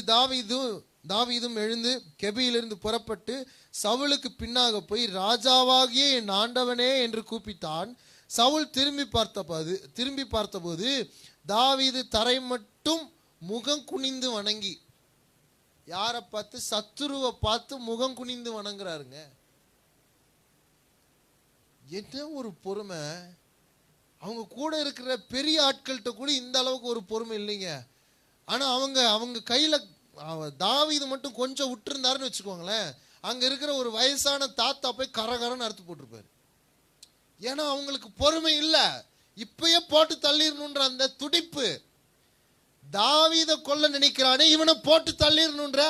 தாவீதும் எழுந்து கெபியிலிருந்து புறப்பட்டு சவுலுக்கு பின்னாக போய் ராஜாவாகிய என் ஆண்டவனே என்று கூப்பிட்டான். சவுல் திரும்பி பார்த்தபோது தாவீது தரை மட்டும் முகம் குனிந்து வணங்கி, யாரை பார்த்து? சத்துருவை பார்த்து முகம் குனிந்து வணங்குறாருங்க. என்ன ஒரு பொறுமை! அவங்க கூட இருக்கிற பெரிய ஆட்கள்கிட்ட கூட இந்த அளவுக்கு ஒரு பொறுமை இல்லைங்க. ஆனா அவங்க கையில தாவீது மட்டும் கொஞ்சம் விட்டுருந்தாருன்னு வச்சுக்கோங்களேன், அங்க இருக்கிற ஒரு வயசான தாத்தா போய் கரகரன்னு அறுத்து போட்டிருப்பாரு. ஏன்னா அவங்களுக்கு பொறுமை இல்ல, இப்பயே போட்டு தள்ளிடணுன்ற அந்த துடிப்பு. தாவீதை கொல்ல நினைக்கிறானே, இவனை போட்டு தள்ளிடணுன்ற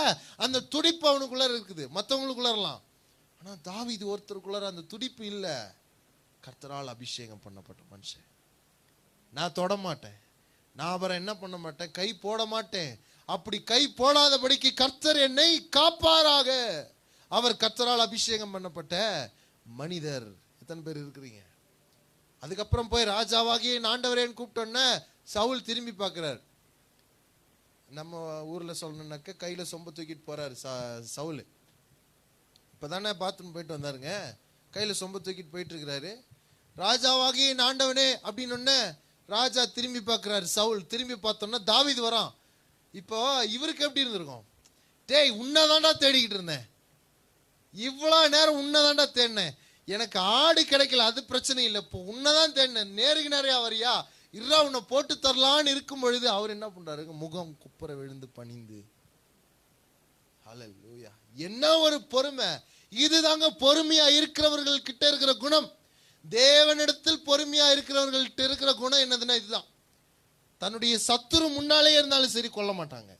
அந்த துடிப்பு அவனுக்குள்ள இருக்குது, மற்றவங்களுக்குள்ளலாம். ஆனா தாவீது ஒருத்தருக்குள்ள அந்த துடிப்பு இல்ல. கர்த்தரால் அபிஷேகம் பண்ணப்பட்ட மனுஷன். நான் தொட மாட்டேன், நான் அவரை என்ன பண்ண மாட்டேன், கை போட மாட்டேன். அப்படி கை போடாதபடிக்கு கர்த்தர் என்னை காப்பாராக. அவர் கர்த்தரால் அபிஷேகம் பண்ணப்பட்ட மனிதர். எத்தனை பேர் இருக்கிறீங்க? அதுக்கப்புறம் போய் ராஜாவாகிய ஆண்டவரேன்னு கூப்பிட்டோன்னே சவுல் திரும்பி பார்க்கிறார். நம்ம ஊர்ல சொல்லணும்னாக்க கையில சொம்ப தூக்கிட்டு போறாரு சவுல். இப்பதானே பாத்ரூம் போயிட்டு வந்தாருங்க, கையில சொம்ப தூக்கிட்டு போயிட்டு இருக்கிறாரு. ராஜாவாகிய ஆண்டவனே அப்படின்னு ராஜா திரும்பி பார்க்கிறாரு. சவுல் திரும்பி பார்த்தோன்னா தாவீது வரான். இப்போ இவருக்கு எப்படி இருந்திருக்கும்? டேய், உன்னதாண்டா தேடிக்கிட்டு இருந்தேன், இவ்வளவு நேரம் உன்னதாண்டா தேடினேன், எனக்கு ஆடு கிடைக்கல, அது பிரச்சனை இல்லை, இப்போ உன்னதான் தேடினேன், நேருக்கு நேரையா வரியா, இருறா உன்னை போட்டு தரலான்னு இருக்கும் பொழுது அவர் என்ன பண்றாரு? முகம் குப்புற விழுந்து பணிந்து. ஹல்லேலூயா. என்ன ஒரு பொறுமை! இதுதாங்க பொறுமையா இருக்கிறவர்கள் கிட்ட இருக்கிற குணம். தேவனிடத்தில் பொறுமையா இருக்கிறவர்கள்ட்ட இருக்கிற குணம் என்னதுன்னா இதுதான். தன்னுடைய சத்துரு முன்னாலே இருந்தாலும் சரி கொல்ல மாட்டாங்க.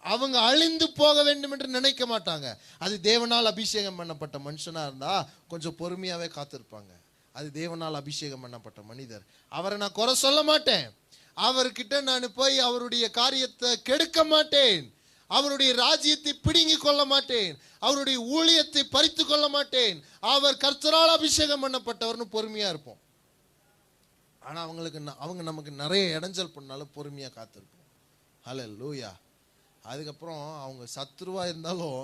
அவங்க அழிந்து போக வேண்டும் என்று நினைக்க மாட்டாங்க. அது தேவனால் அபிஷேகம் பண்ணப்பட்ட மனுஷனா இருந்தா கொஞ்சம் பொறுமையாவே காத்திருப்பாங்க. அது தேவனால் அபிஷேகம் பண்ணப்பட்ட மனிதர். அவரை நான் குறை சொல்ல மாட்டேன், அவர்கிட்ட நான் போய் அவருடைய காரியத்தை கெடுக்க மாட்டேன், அவருடைய ராஜ்யத்தை பிடுங்கி கொள்ள மாட்டேன், அவருடைய ஊழியத்தை பறித்து கொள்ள மாட்டேன். அவர் கர்த்தரால் அபிஷேகம் பண்ணப்பட்டவர்னு பொறுமையா இருப்போம். ஆனா அவங்க நமக்கு நிறைய இடைஞ்சல் பண்ணாலும் பொறுமையா காத்திருப்போம். ஹல்லேலூயா. அதுக்கப்புறம் அவங்க சத்துருவா இருந்தாலும்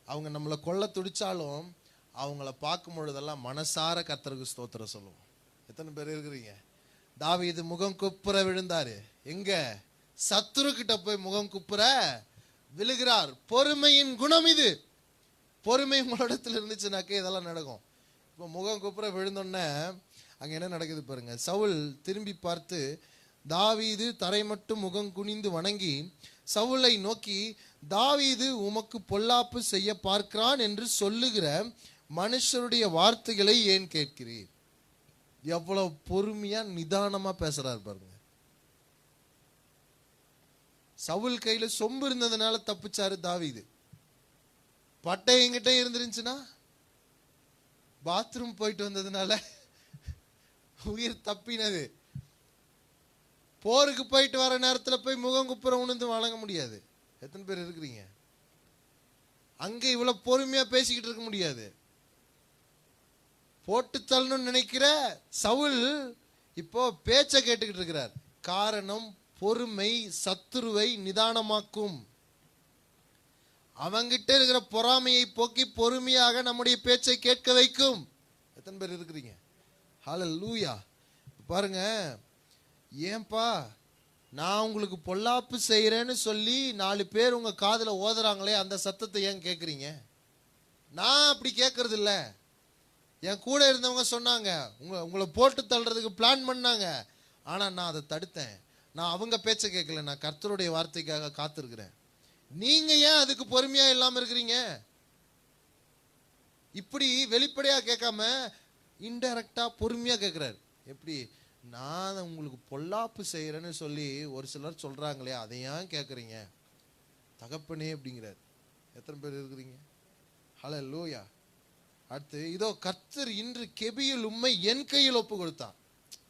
அவங்க நம்மளை கொல்ல துடிச்சாலும் அவங்கள பார்க்கும் பொழுதெல்லாம் மனசார கர்த்தருக்கு ஸ்தோத்திரம் சொல்லுவோம். எத்தனை பேர் இருக்கிறீங்க? தாவீது முகம் குப்புற விழுந்தாரு. எங்க? சத்துரு கிட்ட போய் முகம் குப்புற விழுகிறார். பொறுமையின் குணம் இது. பொறுமை உங்களிடத்துல இருந்துச்சுனாக்கே இதெல்லாம் நடக்கும். இப்போ முகம் குப்புற விழுந்தோடனே அங்க என்ன நடக்குது பாருங்க. சவுல் திரும்பி பார்த்து தாவீது தரை மட்டும் முகம் குனிந்து வணங்கி சவுலை நோக்கி, தாவீது உமக்கு பொல்லாப்பு செய்ய பார்க்கிறான் என்று சொல்லுகிற மனுஷருடைய வார்த்தைகளை ஏன் கேட்கிறீர்? எவ்வளவு பொறுமையா நிதானமா பேசுறாரு பாருங்க. சவுல் கையில சொம்பு இருந்ததுனால தப்பிச்சாரு தாவீது. பட்டை எங்கிட்ட இருந்துருந்துச்சுன்னா, பாத்ரூம் போயிட்டு வந்ததுனால உயிர் தப்பினது. போருக்கு போயிட்டு வர நேரத்துல போய் முகம் குப்புற உணர்ந்து வழங்க முடியாது. எத்தனை பேர் இருக்கிறீங்க? அங்க இவ்வளவு பொறுமையா பேசிக்கிட்டு இருக்க முடியாது. போட்டு தள்ளணும்னு நினைக்கிற சவுல் இப்போ பேச்ச கேட்டுக்கிட்டு இருக்கிறார். காரணம், பொறுமை சத்துருவை நிதானமாக்கும். அவங்கிட்ட இருக்கிற பொறாமையை போக்கி பொறுமையாக நம்முடைய பேச்சை கேட்க வைக்கும். எத்தனை பேர் இருக்கிறீங்க? ஹல்லேலூயா. பாருங்க, ஏன்பா நான் உங்களுக்கு பொல்லாப்பு செய்யறேன்னு சொல்லி 4 பேர் உங்க காதுல ஓதுறாங்களே, அந்த சத்தத்தை ஏன் கேட்குறீங்க? நான் அப்படி கேட்கறது இல்லை. என் கூட இருந்தவங்க சொன்னாங்க, உங்களை போட்டு தள்ளுறதுக்கு பிளான் பண்ணாங்க. ஆனா நான் அதை தடுத்தேன். நான் அவங்க பேச்ச கேட்கல, நான் கர்த்தருடைய வார்த்தைக்காக காத்திருக்கிறேன். நீங்க ஏன் அதுக்கு பொறுமையா இல்லாம இருக்கிறீங்க? இப்படி வெளிப்படையா கேட்காம இன்டைரக்டா பொறுமையா கேட்கிறாரு. எப்படி? நான் உங்களுக்கு பொல்லாப்பு செய்யறேன்னு சொல்லி ஒரு சிலர் சொல்றாங்களே, அதை ஏன் கேட்குறீங்க தகப்பனே அப்படிங்கிறார். எத்தனை பேர் இருக்கிறீங்க? ஹல்லேலூயா. அடுத்து, இதோ கர்த்தர் இன்று கெபியில் உம்மை என் கையில் ஒப்பு கொடுத்தான்.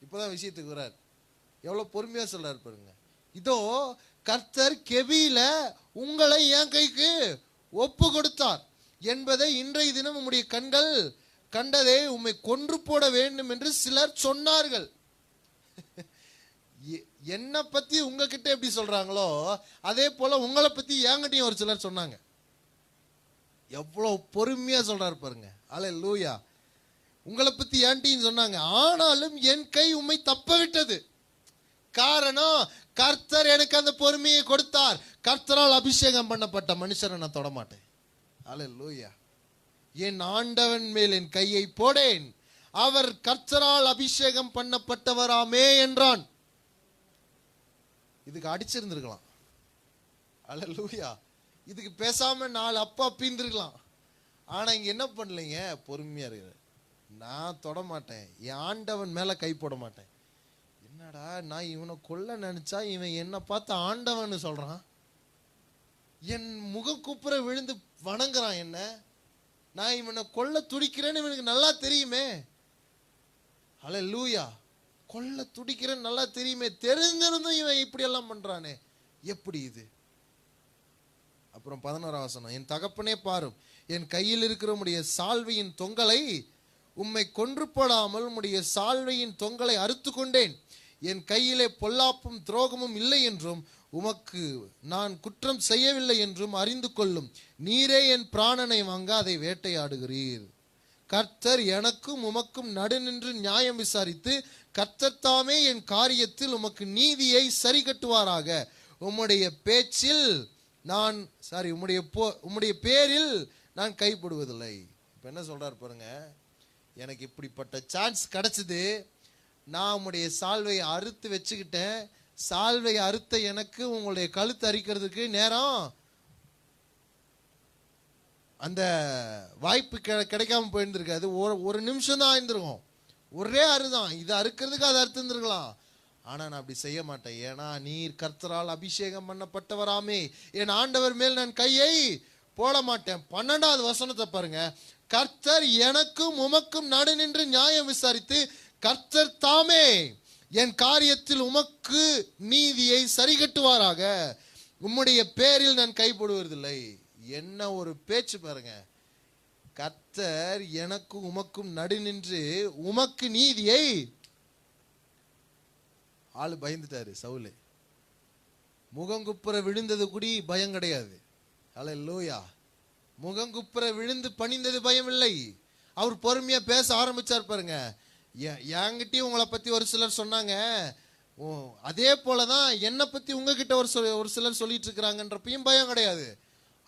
இப்பதான் விஷயத்துக்கு வர்றார். எவ்வளவு பொறுமையா சொல்றாரு பாருங்க. இதோ கர்த்தர் கெபியில உங்களை என் கைக்கு ஒப்பு கொடுத்தார் என்பதை இன்றைய தினம் உம்முடைய கண்கள் கண்டதே, உம்மை கொன்று போட வேண்டும் என்று சிலர் சொன்னார்கள். என்ன பத்தி உங்ககிட்ட எப்படி சொல்றாங்களோ அதே போல உங்களை பத்தி என்கிட்டயும் ஒரு சிலர் சொன்னாங்க. எவ்வளவு பொறுமையா சொல்றாரு பாருங்க. அல்லேலூயா. உங்களை பத்தி ஏன்ட்டின்னு சொன்னாங்க, ஆனாலும் என் கை உம்மை தப்ப விட்டது. காரணம், கர்த்தர் எனக்கு அந்த பொறுமையை கொடுத்தார். கர்த்தரால் அபிஷேகம் பண்ணப்பட்ட மனுஷரை நான் தொடமாட்டேன். அல்லேலூயா. என் ஆண்டவன் மேல் என் கையை போடேன், அவர் கர்த்தரால் அபிஷேகம் பண்ணப்பட்டவராமே என்றான். இதுக்கு அடிச்சிருந்திருக்கலாம். அல்லேலூயா. இதுக்கு பேசாம 4 அப்பா பீந்திருக்கலாம். ஆனா இங்க என்ன பண்ணலைங்க, பொறுமையா இருக்கிற. நான் தொடமாட்டேன், என் ஆண்டவன் மேல கை போட மாட்டேன். என்னடா, நான் இவனை கொல்ல நினைச்சா இவன் என்ன பார்த்து ஆண்டவன் சொல்றான், என் முகம் குப்புற விழுந்து வணங்குறான். என்ன, நான் இவனை கொல்ல துடிக்கிறேன்னு இவனுக்கு நல்லா தெரியுமே. ஹல்லேலூயா. கொல்ல துடிக்கிறேன்னு நல்லா தெரியுமே, தெரிஞ்சிருந்தும் இவன் இப்படி எல்லாம் பண்றானே, எப்படி இது? அப்புறம் 11ஆம் வசனம், என் தகப்பனே பாரும், என் கையில் இருக்கிற உம்முடைய சால்வையின் தொங்கலை உம்மை கொன்று போடாமல் உம்முடைய சால்வையின் தொங்கலை அறுத்து கொண்டேன். என் கையிலே பொல்லாப்பும் துரோகமும் இல்லை என்றும் உமக்கு நான் குற்றம் செய்யவில்லை என்றும் அறிந்து கொள்ளும். நீரே என் பிராணனை வாங்க அதை வேட்டையாடுகிறீர். கர்த்தர் எனக்கும் உமக்கும் நடுநின்று நியாயம் விசாரித்து கர்த்தர் தாமே என் காரியத்தில் உமக்கு நீதியை சரி கட்டுவாராக. உம்முடைய பேச்சில் நான் உம்முடைய பேரில் நான் கைப்படுவதில்லை. இப்ப என்ன சொல்றாரு பாருங்க, எனக்கு இப்படிப்பட்ட சான்ஸ் கிடைச்சது, நான் உம்முடைய சால்வையை அறுத்து வச்சுக்கிட்டேன். சால்வை அறுத்த எனக்கு உங்களுடைய கழுத்து அரிக்கிறதுக்கு நேரம், அந்த வாய்ப்பு கிடைக்காம போயிருந்திருக்காது. ஒரு நிமிஷம் தான் ஆயிருந்திருக்கும். ஒரே அறுதான், இதை அறுக்கிறதுக்கு அதை அறுத்துருந்துருக்கலாம். ஆனா நான் அப்படி செய்ய மாட்டேன். ஏன்னா நீர் கர்த்தரால் அபிஷேகம் பண்ணப்பட்டவராமே, என் ஆண்டவர் மேல் நான் கையை போட மாட்டேன். 12வது வசனத்தை பாருங்க, கர்த்தர் எனக்கும் உமக்கும் நடு நின்று நியாயம் விசாரித்து கர்த்தர் தாமே என் காரியத்தில் உமக்கு நீதியை சரி கட்டுவாராக. உம்முடைய பேரில் நான் கைப்படுவதில்லை. என்ன ஒரு பேச்சு பாருங்க. கர்த்தர் எனக்கும் உமக்கும் நடு நின்று உமக்கு நீதியை, ஆளு பயந்துட்டாரு சவுலு. முகங்குப்புற விழுந்தது கூடி பயம் கிடையாது. அல்லேலூயா. முகங்குப்புற விழுந்து பணிந்தது பயம் இல்லை. அவர் பொறுமையா பேச ஆரம்பிச்சார் பாருங்க. என்கிட்டயும் உங்களை பத்தி ஒரு சிலர் சொன்னாங்க, அதே போலதான் என்னை பத்தி உங்ககிட்ட ஒரு சிலர் சொல்லிட்டு இருக்கிறாங்கன்றப்பையும் பயம் கிடையாது.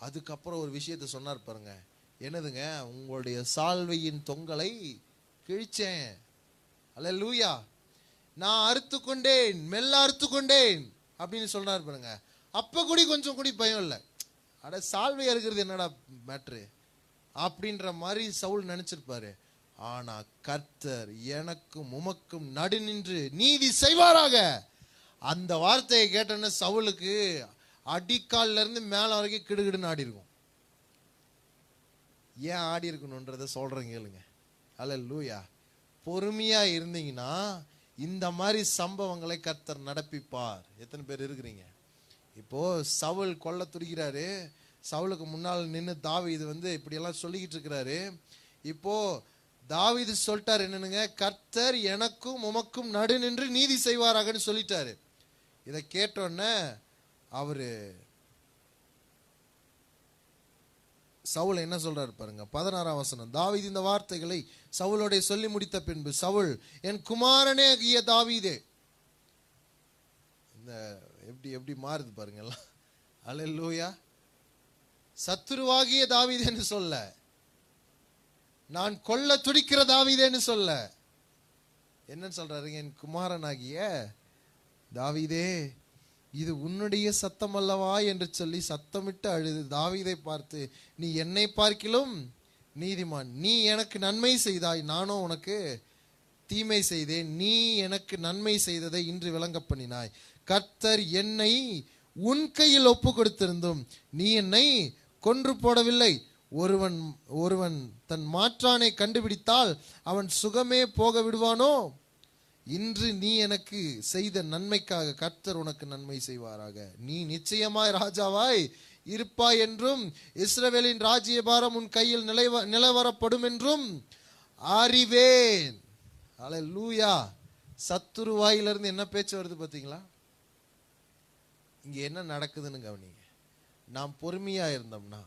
அதுக்கப்புறம் ஒரு விஷயத்த சொன்னார் பாருங்க. என்னதுங்க? உங்களுடைய சால்வையின் தொங்கலை கிழிச்சேன். அல்லேலூயா. நான் அறுத்து கொண்டேன், மெல்ல அறுத்து கொண்டேன் அப்படின்னு சொன்னார் பாருங்க. அப்ப கூட கொஞ்சம் கூட பயம் இல்லை. அட சால்வை அறுக்கிறது என்னடா மேட்ரு அப்படின்ற மாதிரி சவுல் நினைச்சிருப்பாரு. ஆனா கர்த்தர் எனக்கும் உமக்கும் நடு நின்று நீதி செய்வாராக, அந்த வார்த்தையை கேட்டோன்னு சவுலுக்கு அடிக்கால்ல இருந்து மேல வரைக்கும் கிடுகிடுன்னு ஆடி இருக்கும். ஏன் ஆடி இருக்கணும்ன்றத சொல்றேன் கேளுங்க. அல்லேலூயா. பொறுமையா இருந்தீங்கன்னா இந்த மாதிரி சம்பவங்களை கர்த்தர் நடப்பிப்பார். எத்தனை பேர் இருக்கிறீங்க? இப்போ சவுல் கொல்ல துடிக்கிறாரு. சவுலுக்கு முன்னால் நின்று தாவீது இப்படி எல்லாம் சொல்லிக்கிட்டு இருக்கிறாரு. இப்போ தாவீது சொல்லிட்டாரு என்னனுங்க? கர்த்தர் எனக்கும் உமக்கும் நடு நின்று நீதி செய்வாராகன்னு சொல்லிட்டாரு. இதை கேட்டோன்னே அவரு சவுல் என்ன சொல்றாரு பாருங்க. 16ஆம் வசனம். தாவீது இந்த வார்த்தைகளை சவுலோட சொல்லி முடித்த பின்பு சவுல், என் குமாரனே ஆகிய தாவீதே. இந்த எப்படி மாறுது பாருங்க எல்லாம். அல்லேலூயா. சத்துருவாகிய தாவீதேன்னு சொல்ல, நான் கொல்ல துடிக்கிற தாவீதேன்னு சொல்ல, என்னன்னு சொல்றாரு? என் குமாரனாகிய தாவீதே, இது உன்னுடைய சத்தம் அல்லவா என்று சொல்லி சத்தமிட்டு அழுது தாவீதை பார்த்து, நீ என்னை பார்க்கிலும் நீதிமான். நீ எனக்கு நன்மை செய்தாய், நானோ உனக்கு தீமை செய்தேன். நீ எனக்கு நன்மை செய்ததை இன்று விளங்க பண்ணினாய். கர்த்தர் என்னை உன் கையில் ஒப்பு கொடுத்திருந்தும் நீ என்னை கொன்று போடவில்லை. ஒருவன் தன் மாற்றானை கண்டுபிடித்தால் அவன் சுகமே போக விடுவானோ? இன்று நீ எனக்கு செய்த நன்மைக்காக கர்த்தர் உனக்கு நன்மை செய்வாராக. நீ நிச்சயமாய் ராஜாவாய் இருப்பாய் என்றும் இஸ்ரவேலின் ராஜ்யபாரம் உன் கையில் நிலவரப்படும் என்றும் அறிவேன். அல்லேலூயா. சத்துரு வாயிலிருந்து என்ன பேச்சு வருது பார்த்தீங்களா? இங்க என்ன நடக்குதுன்னு கவனிங்க. நாம் பொறுமையா இருந்தோம்னா,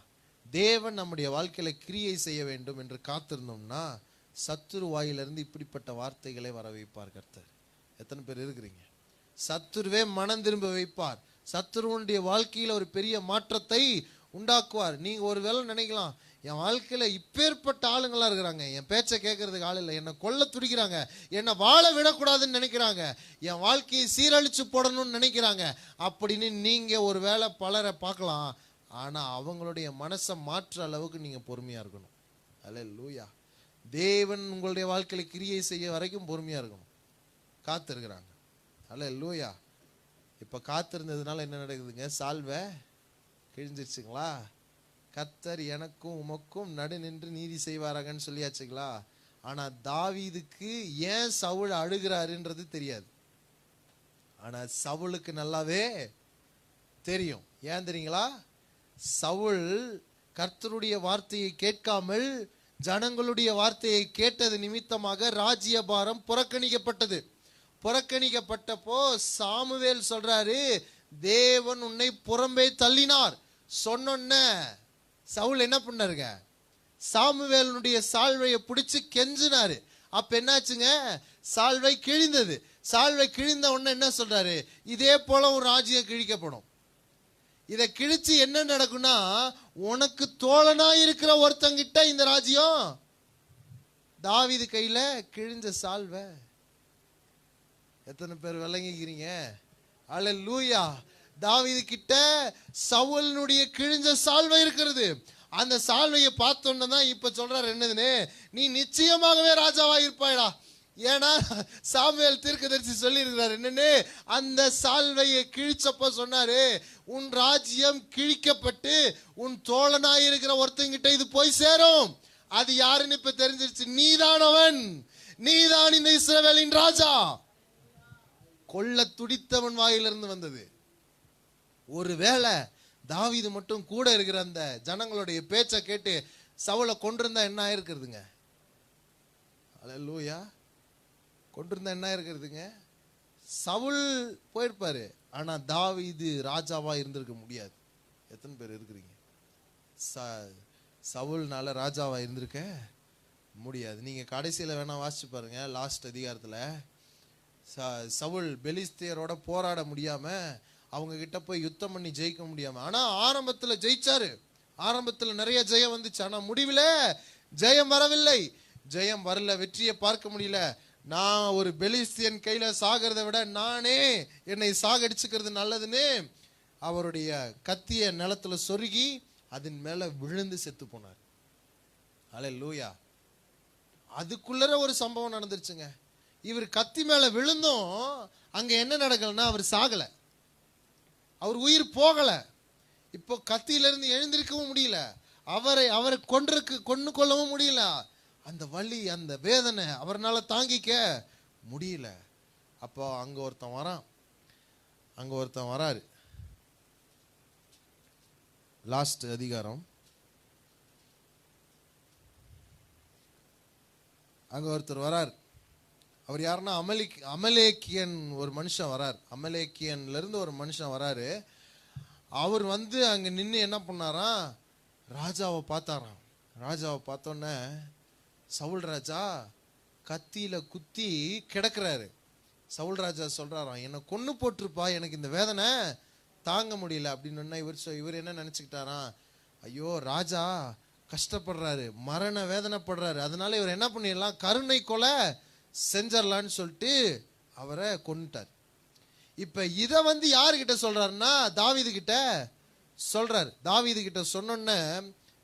தேவன் நம்முடைய வாழ்க்கையில கிரியை செய்ய வேண்டும் என்று காத்திருந்தோம்னா, சத்துரு வாயிலிருந்து இப்படிப்பட்ட வார்த்தைகளை வர வைப்பார் கர்த்தர். எத்தனை பேர் இருக்கிறீங்க? சத்துருவே மனம் திரும்ப வைப்பார். சத்துருவனுடைய வாழ்க்கையில ஒரு பெரிய மாற்றத்தை உண்டாக்குவார். நீங்க ஒரு வேளை நினைக்கலாம், என் வாழ்க்கையில இப்பேற்பட்ட ஆளுங்களா இருக்கிறாங்க, என் பேச்சை கேட்கறதுக்கு ஆள் இல்லை, என்னை கொல்ல துடிக்கிறாங்க, என்னை வாழ விடக்கூடாதுன்னு நினைக்கிறாங்க, என் வாழ்க்கையை சீரழிச்சு போடணும்னு நினைக்கிறாங்க அப்படின்னு நீங்க ஒரு வேளை பலரை பார்க்கலாம். ஆனா அவங்களுடைய மனசை மாற்ற அளவுக்கு நீங்க பொறுமையா இருக்கணும். அல்லேலூயா. தேவன் உங்களுடைய வாழ்க்கையில கிரியை செய்ய வரைக்கும் பொறுமையா இருக்கணும். காத்திருக்கிறாங்க. அல்லேலூயா. இப்ப காத்திருந்ததுனால என்ன நடக்குதுங்க? சால்வை கிழிஞ்சிருச்சுங்களா? கர்த்தர் எனக்கும் உமக்கும் நடு நின்று நீதி செய்வாராகன்னு சொல்லியாச்சுங்களா? ஆனா தாவீதுக்கு ஏன் சவுல் அழுகிறாருன்றது தெரியாது. ஆனா சவுலுக்கு நல்லாவே தெரியும். ஏன் தெரியுங்களா? சவுல் கர்த்தருடைய வார்த்தையை கேட்காமல் ஜனங்களுடைய வார்த்தையை கேட்டது நிமித்தமாக ராஜ்யபாரம் புறக்கணிக்கப்பட்டது. புறக்கணிக்கப்பட்டப்போ சாமுவேல் சொல்றாரு, தேவன் உன்னை புறம்பே தள்ளினார். சொன்ன சவுல் என்ன பண்ணாருங்க? சாமுவேலுடைய சால்வையை பிடிச்சு கெஞ்சினாரு. அப்ப என்னாச்சுங்க? சால்வை கிழிந்தது. சால்வை கிழிந்த உடனே என்ன சொல்றாரு? இதே போல ஒரு ராஜ்யம் கிழிக்கப்படும். இதை கிழிச்சு என்ன நடக்கும்னா, உனக்கு தோழனா இருக்கிற ஒருத்தங்கிட்ட இந்த ராஜ்யம். தாவீது கையில கிழிஞ்ச சால்வை. எத்தனை பேர் விளங்கிக்கிறீங்க? அல்லேலூயா. தாவீது கிட்ட சவுலுடைய கிழிஞ்ச சால்வை இருக்கிறது. அந்த சால்வையை பார்த்தோன்னு தான் இப்ப சொல்றாரு என்னதுன்னு, நீ நிச்சயமாகவே ராஜாவா இருப்பாயடா. ஏன்னா சாமுவேல் தீர்க்கதரிசி சொல்லி இருக்கிறார் என்னன்னு, அந்த சால்வையை கிழிச்சப்ப சொன்னாரு, உன் ராஜ்யம் கிழிக்கப்பட்டு உன் தோழனாயிருக்கிற ஒருத்தங்கிட்ட இது போய் சேரும். அது யாருன்னு இப்ப தெரிஞ்சிருச்சு. நீதான் அவன், நீதான் இந்த இஸ்ரவேலின் ராஜா. கொல்ல துடித்தவன் வாயிலிருந்து வந்தது. ஒருவேளை தாவீது மட்டும் கூட இருக்கிற அந்த ஜனங்களுடைய பேச்சை கேட்டு சவுலை கொண்டிருந்தா என்ன ஆயிருக்கிறதுங்க? அல்லேலூயா. கொண்டிருந்தா என்ன இருக்கிறதுங்க? சவுல் போயிருப்பாரு. ஆனா தாவீது ராஜாவா இருந்திருக்க முடியாது. எத்தனை பேர் இருக்கிறீங்க? சவுல்னால ராஜாவா இருந்திருக்க முடியாது. நீங்க கடைசியில வேணா வாசிச்சு பாருங்க, லாஸ்ட் அதிகாரத்துல சவுல் பெலிஸ்தியரோட போராட முடியாம அவங்க கிட்ட போய் யுத்தம் பண்ணி ஜெயிக்க முடியாம, ஆனா ஆரம்பத்துல ஜெயிச்சாரு. ஆரம்பத்துல நிறைய ஜெயம் வந்துச்சு. ஆனா முடிவில் ஜெயம் வரவில்லை. ஜெயம் வரல, வெற்றியை பார்க்க முடியல. நான் ஒரு பெலிஸ்தியன் கையில சாகிறத விட நானே என்னை சாகடிச்சுக்கிறது நல்லதுன்னு அவருடைய கத்திய நிலத்துல சொருகி அதன் மேல விழுந்து செத்து போனார். அல்லேலூயா. அதுக்குள்ளர ஒரு சம்பவம் நடந்துருச்சுங்க. இவர் கத்தி மேல விழுந்தும் அங்க என்ன நடக்கலன்னா அவர் சாகல, அவர் உயிர் போகல. இப்போ கத்தியிலிருந்து எழுந்திருக்கவும் முடியல, அவரை கொண்டு கொள்ளவும் முடியல. அந்த வலி, அந்த வேதனை அவர்னால தாங்கிக்க முடியல. அப்போ அங்க ஒருத்தன் வராரு. லாஸ்ட் அதிகாரம், அங்க ஒருத்தர் வரார். அவர் யாருன்னா அமலேக்கியன் ஒரு மனுஷன் வரார். அமலேக்கியன்ல இருந்து ஒரு மனுஷன் வராரு. அவர் அங்க நின்று என்ன பண்ணாராம், ராஜாவை பார்த்தாராம். ராஜாவை பார்த்தோன்னே சவுல் ராஜா கத்தியில குத்தி கிடக்குறாரு. சவுல் ராஜா சொல்றாராம், என்னை கொன்னு போட்டிருப்பா, எனக்கு இந்த வேதனை தாங்க முடியல அப்படின்னு. இவர் என்ன நினைச்சுக்கிட்டாராம், ஐயோ ராஜா கஷ்டப்படுறாரு, மரண வேதனைப்படுறாரு, அதனால இவர் என்ன பண்ணிடலாம், கருணை கொலை செஞ்சிடலான்னு சொல்லிட்டு அவரை கொன்னுட்டார். இப்ப இத யாருகிட்ட சொல்றாருன்னா தாவீது கிட்ட சொல்றாரு. தாவீது கிட்ட சொன்னோன்னே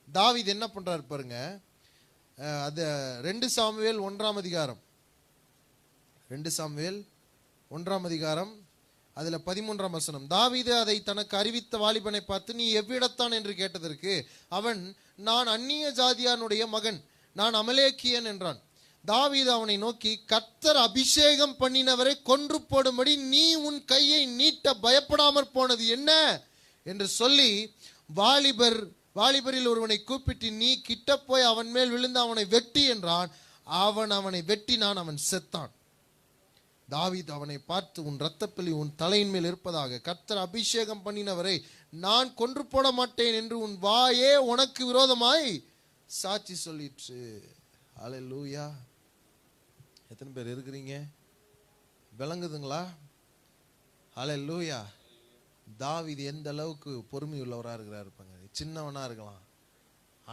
தாவீது என்ன பண்றாரு பாருங்க. அது 2 சாமுவேல் 1ஆம் அதிகாரம், 2 சாமுவேல் 1ஆம் அதிகாரம், அதுல 13ஆம் வசனம். தாவீது அதை தனக்கு அறிவித்த வாலிபனை பார்த்து, நீ எவ்விடத்தான் என்று கேட்டதற்கு அவன், நான் அந்நிய ஜாதியானுடைய மகன், நான் அமலேக்கியன் என்றான். தாவீது அவனை நோக்கி, கர்த்தர் அபிஷேகம் பண்ணினவரை கொன்று போடும்படி நீ உன் கையை நீட்ட பயப்படாமற் போனது என்ன என்று சொல்லி வாலிபரில் ஒருவனை கூப்பிட்டு, நீ கிட்ட போய் அவன் மேல் விழுந்து அவனை வெட்டி என்றான். அவனை வெட்டினான், அவன் செத்தான். தாவீது அவனை பார்த்து, உன் இரத்தப்பழி உன் தலையின் மேல் இருப்பதாக, கர்த்தர் அபிஷேகம் பண்ணினவரை நான் கொன்று போட மாட்டேன் என்று உன் வாயே உனக்கு விரோதமாய் சாட்சி சொல்லிற்று. அல்லேலூயா. எத்தனை பேர் இருக்கிறீங்க? விளங்குதுங்களா? அல்லேலூயா. தாவீது எந்த அளவுக்கு பொறுமை உள்ளவரா இருக்கிறார் இருப்பாங்க. சின்னவனா இருக்கலாம்,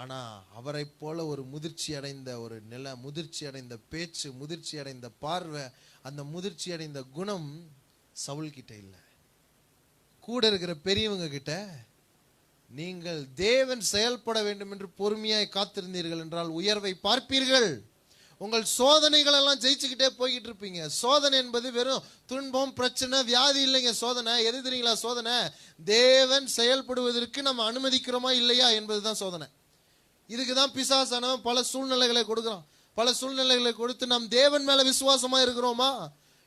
ஆனா அவரை போல ஒரு முதிர்ச்சி அடைந்த ஒரு முதிர்ச்சி அடைந்த பேச்சு, முதிர்ச்சி அடைந்த பார்வை, அந்த முதிர்ச்சி அடைந்த குணம் சவுல் கிட்ட இல்ல. கூட இருக்கிற பெரியவங்க கிட்ட, நீங்கள் தேவன் செயல்பட வேண்டும் என்று பொறுமையாய் காத்திருந்தீர்கள் என்றால் உயர்வை பார்ப்பீர்கள். உங்கள் சோதனைகள் எல்லாம் ஜெயிச்சுக்கிட்டே போய்கிட்டு இருப்பீங்க. சோதனை என்பது வெறும் துன்பம், பிரச்சனை, வியாதி இல்லைங்க. சோதனை எது தெரியுங்களா? சோதனை தேவன் செயல்படுவதற்கு நம்ம அனுமதிக்கிறோமா இல்லையா என்பதுதான் சோதனை. இதுக்குதான் பிசாசானவன் பல சூழ்நிலைகளை கொடுக்குறான். பல சூழ்நிலைகளை கொடுத்து நாம் தேவன் மேல விசுவாசமா இருக்கிறோமா,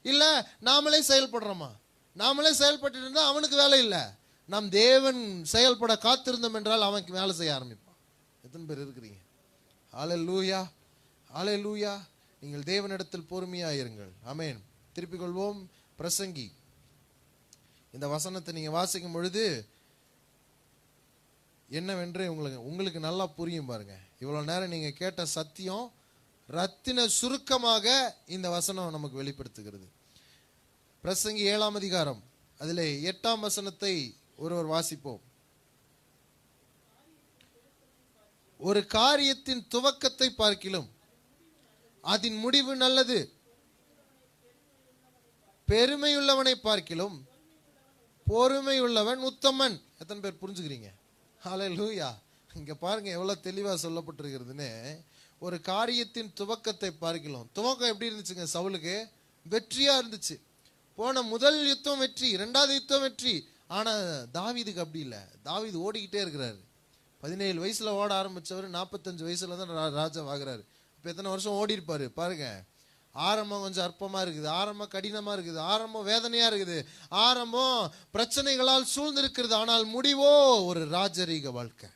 இல்ல நாமளே செயல்படுறோமா? நாமளே செயல்பட்டு இருந்தா அவனுக்கு வேலை இல்லை. நாம் தேவன் செயல்பட காத்திருந்தோம் என்றால் அவனுக்கு வேலை செய்ய ஆரம்பிப்பான். எத்தனை பேர் இருக்கிறீங்க? அல்லேலூயா, அல்லேலூயா. நீங்கள் தேவனிடத்தில் பொறுமையாயிருங்கள். ஆமென். திருப்பிக் கொள்வோம். பிரசங்கி, இந்த வசனத்தை நீங்க வாசிக்கும் பொழுது என்னவென்று உங்களுக்கு நல்லா புரியும் பாருங்க. இவ்வளவு நேரம் நீங்க கேட்ட சத்தியம் ரத்தின சுருக்கமாக இந்த வசனம் நமக்கு வெளிப்படுத்துகிறது. பிரசங்கி 7ஆம் அதிகாரம், அதிலே 8ஆம் வசனத்தை ஒருவர் வாசிப்போம். ஒரு காரியத்தின் துவக்கத்தை பார்க்கிலும் அதன் முடிவு நல்லது, பெருமையுள்ளவனை பார்க்கிலும் பொறுமையுள்ளவன் உத்தமன். எத்தனை பேர் புரிஞ்சுக்கிறீங்க? ஹல்லேலூயா. இங்க பாருங்க எவ்வளவு தெளிவா சொல்லப்பட்டிருக்கிறதுன்னு. ஒரு காரியத்தின் துவக்கத்தை பார்க்கலாம். துவக்கம் எப்படி இருந்துச்சுங்க? சவுலுக்கு வெற்றியா இருந்துச்சு. போன முதல் யுத்தம் வெற்றி, 2வது யுத்தம் வெற்றி. ஆனா தாவீதுக்கு அப்படி இல்லை. தாவீது ஓடிக்கிட்டே இருக்கிறாரு. 17 வயசுல ஓட ஆரம்பிச்சவர் 45 வயசுல தான் ராஜாவாகிறாரு. இப்ப எத்தனை வருஷம் ஓடி இருப்பாரு பாருங்க. ஆரம்பம் கொஞ்சம் அற்பமா இருக்குது, ஆரம்பம் கடினமா இருக்குது, ஆரம்பம் வேதனையா இருக்குது, ஆரம்பம் பிரச்சனைகளால் சூழ்ந்திருக்கிறது. ஆனால் முடிவோ ஒரு ராஜரீக வாழ்க்கை.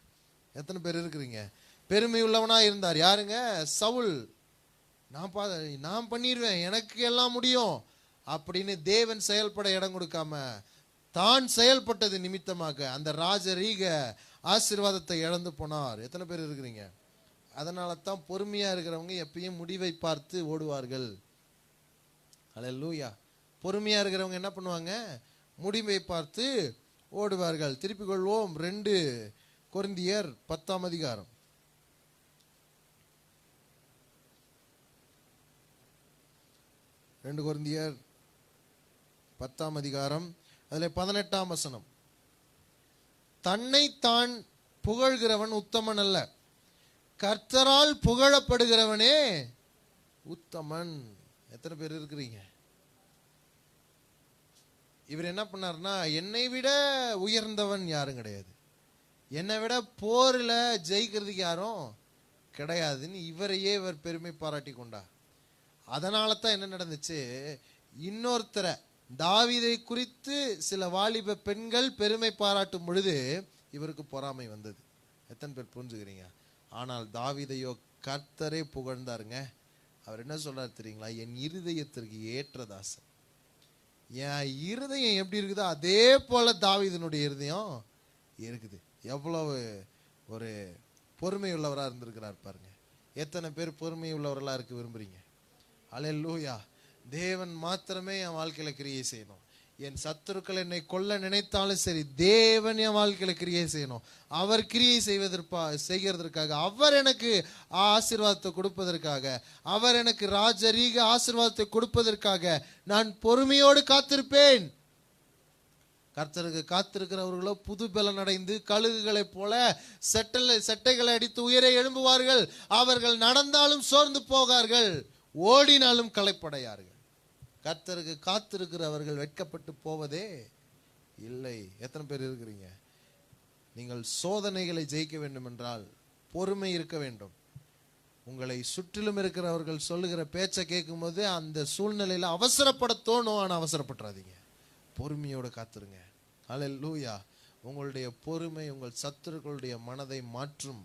எத்தனை பேர் இருக்கிறீங்க? பெருமை உள்ளவனா இருந்தார். யாருங்க? சவுல். நான் பண்ணிடுவேன், எனக்கு எல்லாம் முடியும் அப்படின்னு தேவன் செயல்பட இடம் கொடுக்காம தான் செயல்பட்டது நிமித்தமாக அந்த ராஜரீக ஆசீர்வாதத்தை இழந்து போனார். எத்தனை பேர் இருக்கிறீங்க? அதனால தான் பொறுமையா இருக்கிறவங்க எப்பயும் முடிவை பார்த்து ஓடுவார்கள். அல்லேலூயா. பொறுமையா இருக்கிறவங்க என்ன பண்ணுவாங்க? முடிவை பார்த்து ஓடுவார்கள். திருப்பிக் கொள்வோம் 2 கொரிந்தியர் 10ஆம் அதிகாரம். 2 கொரிந்தியர் 10ஆம் அதிகாரம், அதில் 18ஆம் வசனம். தன்னைத்தான் புகழ்கிறவன் உத்தமன் அல்ல, கர்த்தரால் புகழப்படுகிறவனே உத்தமன். எத்தனை பேர் இருக்கிறீங்க? இவர் என்ன பண்ணார்னா, என்னை விட உயர்ந்தவன் யாரும் கிடையாது, என்னை விட போரில் ஜெயிக்கிறதுக்கு யாரும் கிடையாதுன்னு இவரையே இவர் பெருமை பாராட்டி கொண்டார். அதனால தான் என்ன நடந்துச்சு, இன்னொருத்தரை தாவீதை குறித்து சில வாலிப பெண்கள் பெருமை பாராட்டும் பொழுது இவருக்கு பொறாமை வந்தது. எத்தனை பேர் புரிஞ்சுக்கிறீங்க? ஆனால் தாவீதையோ கர்த்தரே புகழ்ந்தாருங்க. அவர் என்ன சொல்றாரு தெரியுங்களா? என் இருதயத்திற்கு ஏற்ற தாசன். என் இருதயம் எப்படி இருக்குதோ அதே போல தாவீதினுடைய இருதயம் இருக்குது. எவ்வளவு ஒரு பொறுமை உள்ளவரா இருந்திருக்கிறார் பாருங்க. எத்தனை பேர் பொறுமை உள்ளவர்களா இருக்க விரும்புறீங்க? அல்லேலூயா. தேவன் மாத்திரமே என் வாழ்க்கையில கிரியை செய்யணும். என் சத்துருக்கள் என்னை கொல்ல நினைத்தாலும் சரி, தேவன் என் வாழ்க்கையில கிரியை செய்யணும். அவர் கிரியை செய்கிறதற்காக, அவர் எனக்கு ஆசீர்வாதத்தை கொடுப்பதற்காக, அவர் எனக்கு ராஜரீக ஆசீர்வாதத்தை கொடுப்பதற்காக நான் பொறுமையோடு காத்திருப்பேன். கர்த்தருக்கு காத்திருக்கிறவர்களோ புது பலன் அடைந்து கழுகுகளைப் போல செட்டைகளை அடித்து உயரே எழும்புவார்கள். அவர்கள் நடந்தாலும் சோர்ந்து போகார்கள், ஓடினாலும் களைப்படையார்கள். கர்த்தருக்கு காத்திருக்கிறவர்கள் வெட்கப்பட்டு போவதே இல்லை. எத்தனை பேர் இருக்கிறீங்க? நீங்கள் சோதனைகளை ஜெயிக்க வேண்டும் என்றால் பொறுமை இருக்க வேண்டும். உங்களை சுற்றிலும் இருக்கிறவர்கள் சொல்லுகிற பேச்சை கேட்கும் போது அந்த சூழ்நிலையில அவசரப்பட தோணும், ஆனால் அவசரப்பட்டுறாதீங்க. பொறுமையோடு காத்துருங்க. அல்லேலூயா. உங்களுடைய பொறுமை உங்கள் சத்துருக்களுடைய மனதை மாற்றும்.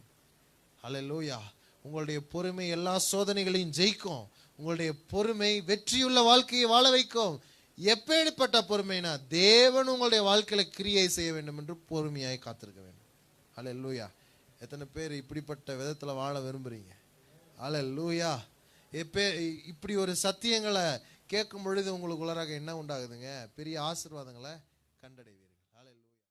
அல்லேலூயா. உங்களுடைய பொறுமை எல்லா சோதனைகளையும் ஜெயிக்கும். உங்களுடைய பொறுமை வெற்றியுள்ள வாழ்க்கையை வாழ வைக்கும். எப்பேற்பட்ட பொறுமைனா, தேவன் உங்களுடைய வாழ்க்கையில கிரியை செய்ய வேண்டும் என்று பொறுமையாய் காத்திருக்க வேண்டும். அல்லேலூயா. எத்தனை பேர் இப்படிப்பட்ட விதத்துல வாழ விரும்புறீங்க? அல்லேலூயா. இப்படி ஒரு சத்தியங்களை கேட்கும் பொழுது உங்களுக்குள்ளாக என்ன உண்டாகுதுங்க? பெரிய ஆசீர்வாதங்களை கண்டடைவீங்க.